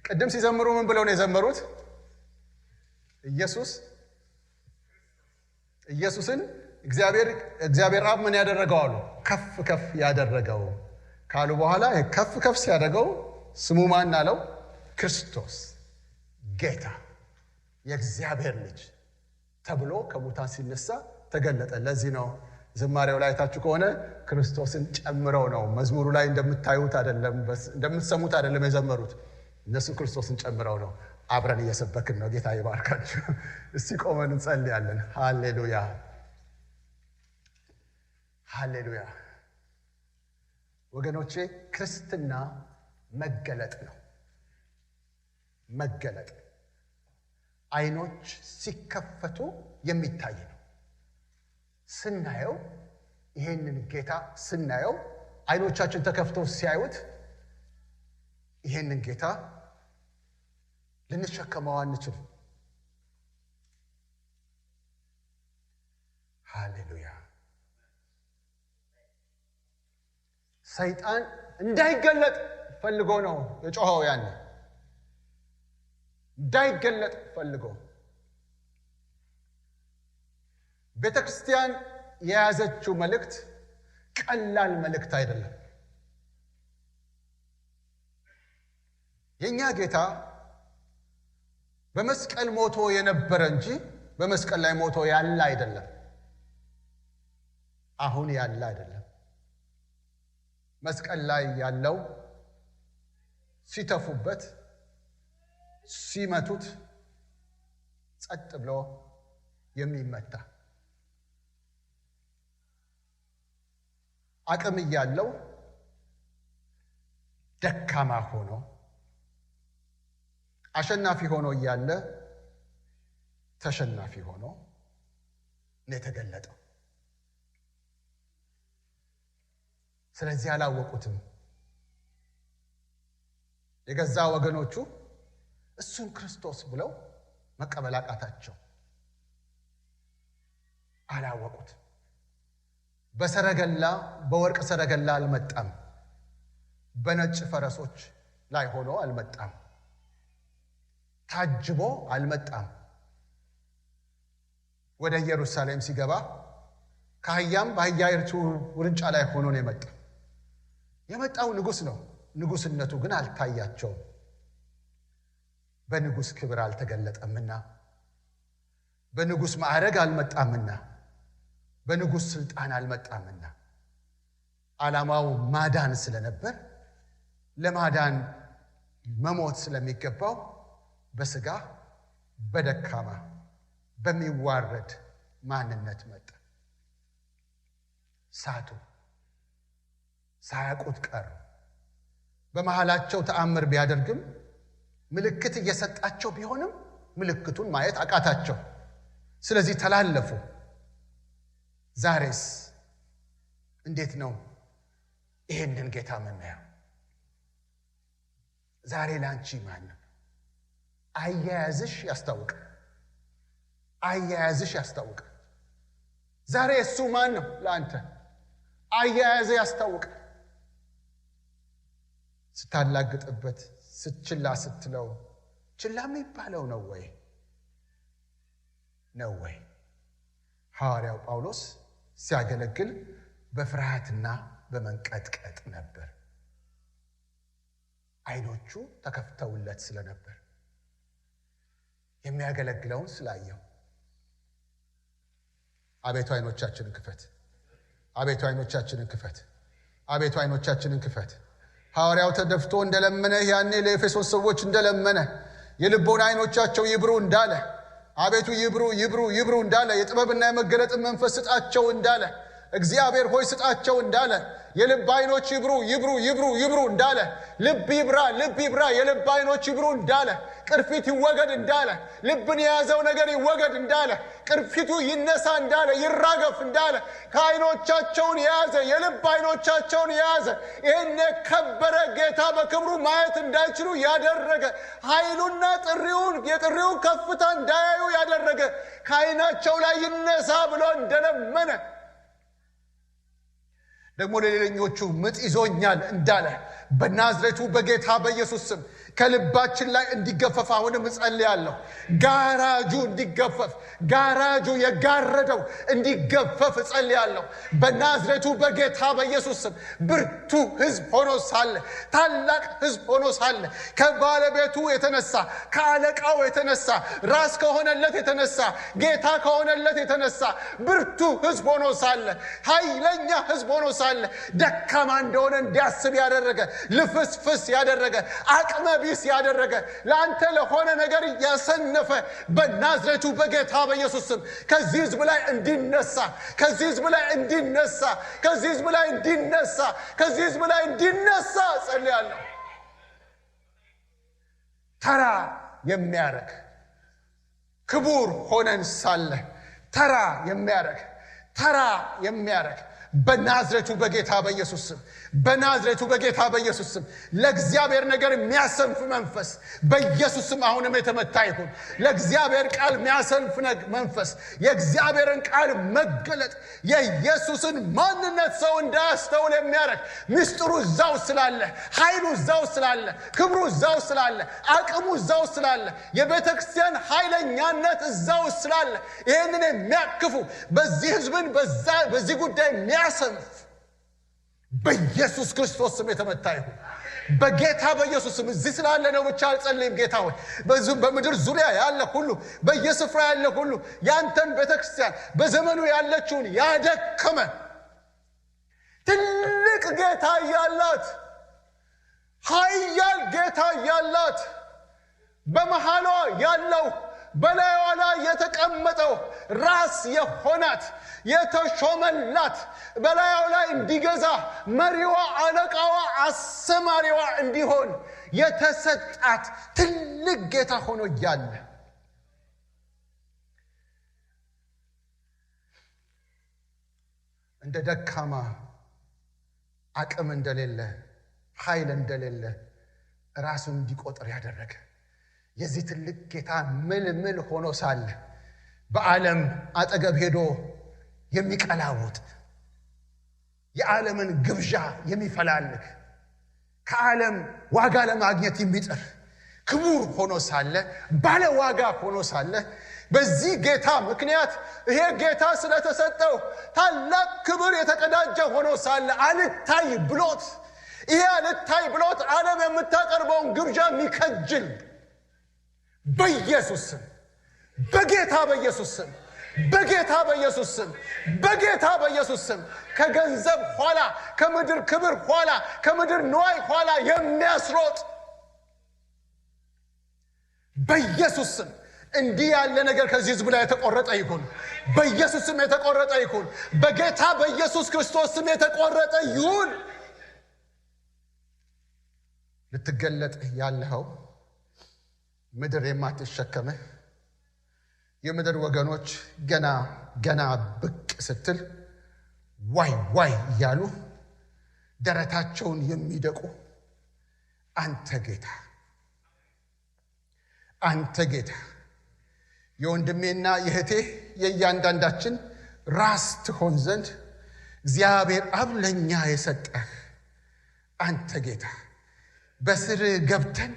ቅድም ሲዘምሩ ምን ብለው ነው የዘመሩት? ኢየሱስን እግዚአብሔር አብ ምን ያደረገው አሉ? ከፍ ከፍ ያደረገው ካሉ በኋላ ከፍ ከፍ ሲያደርገው ስሙ ማን አለው? ክርስቶስ ጌታ የእግዚአብሔር ልጅ ተብሎ ከሙታን ሲነሳ ተገለጠ። ለዚህ ነው ዝማሬው ላይ ታችሁ ከሆነ ክርስቶስን ጨምረው ነው። መዝሙሩ ላይ እንደምታዩት አይደለም፣ እንደምትሰሙት አይደለም የዘመሩት። እነሱ ክርስቶስን ጨምረው ነው። አብረን እየሰበክን ነው። ጌታ ይባርካችሁ። እስቲ ቆመን እንጸልያለን። ሃሌሉያ ሃሌሉያ። ወገኖቼ ክርስትና መገለጥ ነው። መገለጥ አይኖች ሲከፈቱ የሚታይ ነው። ስናየው ይሄንን ጌታ ስናየው አይኖቻችን ተከፍተው ሲያዩት ይሄንን ጌታ ልንሸከመው አንችልም። ሃሌሉያ። ሰይጣን እንዳይገለጥ ፈልጎ ነው የጮኸው። ያኔ እንዳይገለጥ ፈልጎ ቤተክርስቲያን የያዘችው መልእክት ቀላል መልእክት አይደለም። የኛ ጌታ በመስቀል ሞቶ የነበረ እንጂ በመስቀል ላይ ሞቶ ያለ አይደለም። አሁን ያለ አይደለም። መስቀል ላይ ያለው ሲተፉበት ሲመቱት ጸጥ ብሎ የሚመታ አቅም ያለው ደካማ ሆኖ አሸናፊ ሆኖ ያለ ተሸናፊ ሆኖ ነው የተገለጠው። ስለዚህ አላወቁትም። የገዛ ወገኖቹ እሱን ክርስቶስ ብለው መቀበል አቃታቸው። አላወቁት። በሰረገላ በወርቅ ሰረገላ አልመጣም። በነጭ ፈረሶች ላይ ሆኖ አልመጣም። ታጅቦ አልመጣም። ወደ ኢየሩሳሌም ሲገባ ከአህያም በአህያይቱ ውርንጫ ላይ ሆኖ ነው የመጣው። የመጣው ንጉሥ ነው። ንጉሥነቱ ግን አልታያቸውም። በንጉሥ ክብር አልተገለጠምና፣ በንጉሥ ማዕረግ አልመጣምና፣ በንጉሥ ስልጣን አልመጣምና ዓላማው ማዳን ስለነበር ለማዳን መሞት ስለሚገባው በስጋ በደካማ በሚዋረድ ማንነት መጣ። ሳቱ፣ ሳያውቁት ቀሩ። በመሃላቸው ተአምር ቢያደርግም ምልክት እየሰጣቸው ቢሆንም ምልክቱን ማየት አቃታቸው። ስለዚህ ተላለፉ። ዛሬስ እንዴት ነው ይሄንን ጌታ የምናየው? ዛሬ ላንቺ ማን ነው? አያያዝሽ ያስታውቃል። አያያዝሽ ያስታውቃል። ዛሬ እሱ ማን ነው ለአንተ? አያያዝ ያስታውቃል። ስታላግጥበት፣ ስትችላ ስትለው ችላ የሚባለው ነው ወይ? ነው ወይ? ሐዋርያው ጳውሎስ ሲያገለግል በፍርሃትና በመንቀጥቀጥ ነበር። አይኖቹ ተከፍተውለት ስለነበር የሚያገለግለውን ስላየው። አቤቱ አይኖቻችንን ክፈት። አቤቱ አይኖቻችንን ክፈት። አቤቱ አይኖቻችንን ክፈት። ሐዋርያው ተደፍቶ እንደለመነ ያኔ ለኤፌሶን ሰዎች እንደለመነ የልቦና አይኖቻቸው ይብሩ እንዳለ፣ አቤቱ ይብሩ ይብሩ ይብሩ እንዳለ፣ የጥበብና የመገለጥን መንፈስ ስጣቸው እንዳለ፣ እግዚአብሔር ሆይ ስጣቸው እንዳለ፣ የልብ አይኖች ይብሩ ይብሩ ይብሩ ይብሩ እንዳለ፣ ልብ ይብራ ልብ ይብራ የልብ አይኖች ይብሩ እንዳለ፣ ቅርፊት ይወገድ እንዳለ፣ ልብን የያዘው ነገር ይወገድ እንዳለ፣ ቅርፊቱ ይነሳ እንዳለ፣ ይራገፍ እንዳለ፣ ከአይኖቻቸውን የያዘ የልብ አይኖቻቸውን የያዘ ይህን የከበረ ጌታ በክብሩ ማየት እንዳይችሉ ያደረገ፣ ኃይሉና የጥሪውን ከፍታ እንዳያዩ ያደረገ፣ ከአይናቸው ላይ ይነሳ ብሎ እንደለመነ ደግሞ ለሌለኞቹ ምጥ ይዞኛል እንዳለ በናዝሬቱ በጌታ በኢየሱስ ስም ከልባችን ላይ እንዲገፈፍ አሁንም እጸልያለሁ። ጋራጁ እንዲገፈፍ፣ ጋራጁ የጋረደው እንዲገፈፍ እጸልያለሁ በናዝሬቱ በጌታ በኢየሱስ ስም። ብርቱ ሕዝብ ሆኖ ሳለ፣ ታላቅ ሕዝብ ሆኖ ሳለ፣ ከባለቤቱ የተነሳ ከአለቃው የተነሳ ራስ ከሆነለት የተነሳ ጌታ ከሆነለት የተነሳ ብርቱ ሕዝብ ሆኖ ሳለ፣ ኃይለኛ ሕዝብ ሆኖ ሳለ፣ ደካማ እንደሆነ እንዲያስብ ያደረገ፣ ልፍስፍስ ያደረገ፣ አቅመ ቢስ ያደረገ፣ ለአንተ ለሆነ ነገር ያሰነፈ በናዝሬቱ በጌታ በኢየሱስ ስም ከዚህ ሕዝብ ላይ እንዲነሳ፣ ከዚህ ሕዝብ ላይ እንዲነሳ፣ ከዚህ ሕዝብ ላይ እንዲነሳ፣ ከዚህ ሕዝብ ላይ እንዲነሳ ጸልያለሁ። ተራ የሚያረግ ክቡር ሆነን ሳለ ተራ የሚያረግ በናዝሬቱ በጌታ በኢየሱስ ስም በናዝሬቱ በጌታ በኢየሱስ ስም ለእግዚአብሔር ነገር የሚያሰንፍ መንፈስ በኢየሱስ ስም አሁንም የተመታ ይሁን። ለእግዚአብሔር ቃል የሚያሰንፍ መንፈስ የእግዚአብሔርን ቃል መገለጥ የኢየሱስን ማንነት ሰው እንዳያስተውል የሚያደርግ ምስጢሩ እዛው ስላለ ኃይሉ እዛው ስላለ ክብሩ እዛው ስላለ አቅሙ እዛው ስላለ የቤተክርስቲያን ኃይለኛነት እዛው ስላለ ይሄንን የሚያክፉ በዚህ ህዝብን በዚህ ጉዳይ የሚያሰንፍ በኢየሱስ ክርስቶስ ስም የተመታ ይሁን። በጌታ በኢየሱስ ስም እዚህ ስላለ ነው ብቻ አልጸልይም። ጌታ ሆይ በምድር ዙሪያ ያለ ሁሉ በየስፍራ ያለ ሁሉ ያንተን ቤተክርስቲያን በዘመኑ ያለችውን ያደከመ ትልቅ ጌታ ያላት ኃያል ጌታ ያላት በመሃሏ ያለው በላይዋ ላይ የተቀመጠው ራስ የሆናት የተሾመላት በላይዋ ላይ እንዲገዛ መሪዋ አለቃዋ አሰማሪዋ እንዲሆን የተሰጣት ትልቅ ጌታ ሆኖ ያለ እንደ ደካማ አቅም እንደሌለ ኃይል እንደሌለ ራሱን እንዲቆጥር ያደረገ የዚህ ትልቅ ጌታ ምልምል ሆኖ ሳለ በዓለም አጠገብ ሄዶ የሚቀላውጥ የዓለምን ግብዣ የሚፈላልግ ከዓለም ዋጋ ለማግኘት የሚጥር ክቡር ሆኖ ሳለ ባለ ዋጋ ሆኖ ሳለ በዚህ ጌታ ምክንያት ይሄ ጌታ ስለተሰጠው ታላቅ ክብር የተቀዳጀ ሆኖ ሳለ አልታይ ብሎት ዓለም የምታቀርበውን ግብዣ የሚከጅል በኢየሱስ ስም በጌታ በኢየሱስ ስም ከገንዘብ ኋላ ከምድር ክብር ኋላ ከምድር ንዋይ ኋላ የሚያስሮጥ በኢየሱስ ስም እንዲህ ያለ ነገር ከዚህ ህዝብ ላይ የተቆረጠ ይሁን። በኢየሱስ ስም የተቆረጠ ይሁን። በጌታ በኢየሱስ ክርስቶስ ስም የተቆረጠ ይሁን። ልትገለጥ ያለኸው ምድር የማትሸከምህ የምድር ወገኖች ገና ብቅ ስትል ዋይ እያሉ ደረታቸውን የሚደቁ አንተ ጌታ የወንድሜና የእህቴ የእያንዳንዳችን ራስ ትሆን ዘንድ እግዚአብሔር አብ ለኛ የሰጠህ አንተ ጌታ በስር ገብተን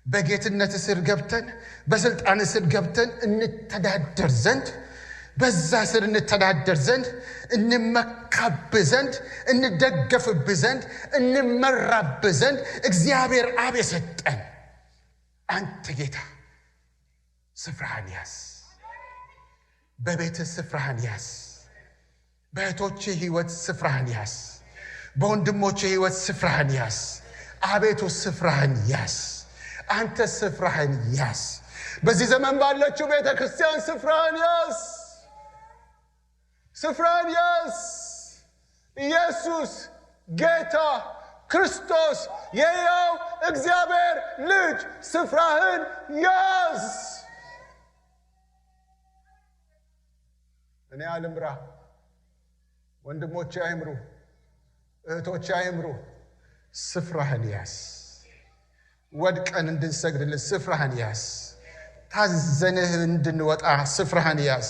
በጌትነት ስር ገብተን በስልጣን ስር ገብተን እንተዳደር ዘንድ በዛ ስር እንተዳደር ዘንድ እንመካብ ዘንድ እንደገፍብ ዘንድ እንመራብ ዘንድ እግዚአብሔር አብ የሰጠን አንተ ጌታ ስፍራህን ያዝ። በቤት ስፍራህን ያዝ። በእህቶቼ ህይወት ስፍራህን ያዝ። በወንድሞቼ ህይወት ስፍራህን ያዝ። አቤቱ ስፍራህን ያዝ። አንተ ስፍራህን ያዝ። በዚህ ዘመን ባለችው ቤተ ክርስቲያን ስፍራህን ያዝ። ኢየሱስ ጌታ ክርስቶስ የሕያው እግዚአብሔር ልጅ ስፍራህን ያዝ። እኔ አልምራ፣ ወንድሞቼ አይምሩ፣ እህቶቼ አይምሩ። ስፍራህን ያዝ። ወድቀን እንድንሰግድልህ ስፍራህን ያዝ። ታዘንህ እንድንወጣ ስፍራህን ያዝ።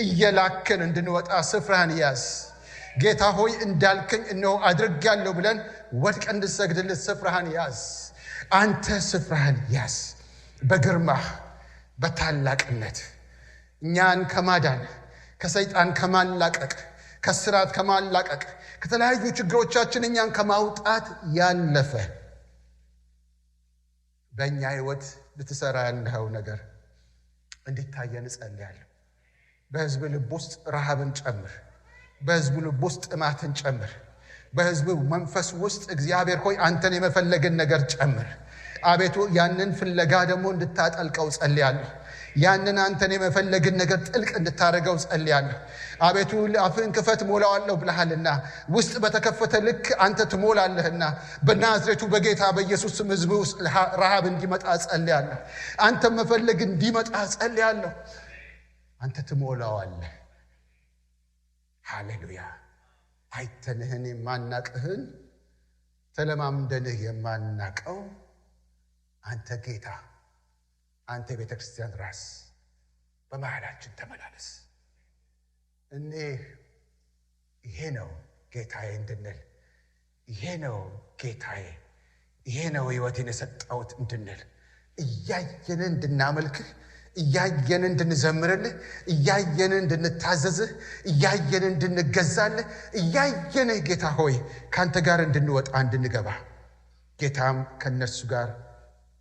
እየላከን እንድንወጣ ስፍራህን ያዝ። ጌታ ሆይ እንዳልከኝ እነሆ አድርጌያለሁ ብለን ወድቀን እንድንሰግድልህ ስፍራህን ያዝ። አንተ ስፍራህን ያዝ። በግርማህ በታላቅነት እኛን ከማዳን ከሰይጣን ከማላቀቅ ከስራት ከማላቀቅ ከተለያዩ ችግሮቻችን እኛን ከማውጣት ያለፈ በእኛ ህይወት ልትሰራ ያለኸው ነገር እንዲታየን እጸልያለሁ። በህዝብ ልብ ውስጥ ረሃብን ጨምር። በህዝብ ልብ ውስጥ ጥማትን ጨምር። በህዝብ መንፈስ ውስጥ እግዚአብሔር ሆይ አንተን የመፈለግን ነገር ጨምር። አቤቱ ያንን ፍለጋ ደግሞ እንድታጠልቀው ጸልያለሁ። ያንን አንተን የመፈለግን ነገር ጥልቅ እንድታረገው ጸልያለሁ። አቤቱ አፍህን ክፈት ሞላዋለሁ ብለሃልና ውስጥ በተከፈተ ልክ አንተ ትሞላለህና በናዝሬቱ በጌታ በኢየሱስ ስም ሕዝብ ውስጥ ረሃብ እንዲመጣ ጸልያለሁ። አንተ መፈለግ እንዲመጣ ጸልያለሁ። አንተ ትሞላዋለህ። ሃሌሉያ። አይተንህን የማናቅህን ተለማምደንህ የማናቀው አንተ ጌታ፣ አንተ ቤተ ክርስቲያን ራስ በመሃላችን ተመላለስ። እኔ ይሄ ነው ጌታዬ እንድንል፣ ይሄ ነው ጌታዬ፣ ይሄ ነው ሕይወቴን የሰጠሁት እንድንል፣ እያየን እንድናመልክህ፣ እያየን እንድንዘምርልህ፣ እያየን እንድንታዘዝህ፣ እያየን እንድንገዛልህ፣ እያየን ጌታ ሆይ ካንተ ጋር እንድንወጣ እንድንገባ። ጌታም ከነርሱ ጋር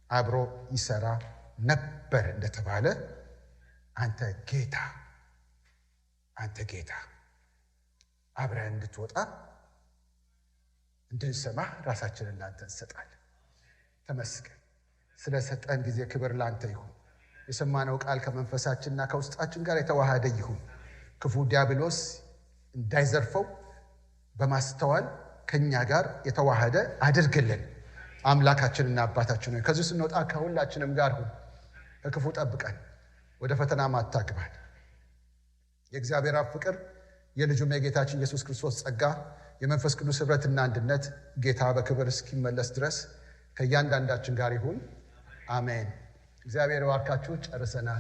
አብሮ ይሰራ ነበር እንደተባለ አንተ ጌታ አብረን እንድትወጣ እንድንሰማ ራሳችንን ላንተ እንሰጣለን። ተመስገን። ስለሰጠን ጊዜ ክብር ላንተ ይሁን። የሰማነው ቃል ከመንፈሳችንና ከውስጣችን ጋር የተዋሃደ ይሁን። ክፉ ዲያብሎስ እንዳይዘርፈው በማስተዋል ከኛ ጋር የተዋሃደ አድርግልን። አምላካችንና አባታችን ሆይ ከዚህ ስንወጣ ከሁላችንም ጋር ሁን። ከክፉ ጠብቀን፣ ወደ ፈተናም አታግባን። የእግዚአብሔር አብ ፍቅር፣ የልጁም የጌታችን ኢየሱስ ክርስቶስ ጸጋ፣ የመንፈስ ቅዱስ ኅብረትና አንድነት ጌታ በክብር እስኪመለስ ድረስ ከእያንዳንዳችን ጋር ይሁን። አሜን። እግዚአብሔር ይባርካችሁ። ጨርሰናል።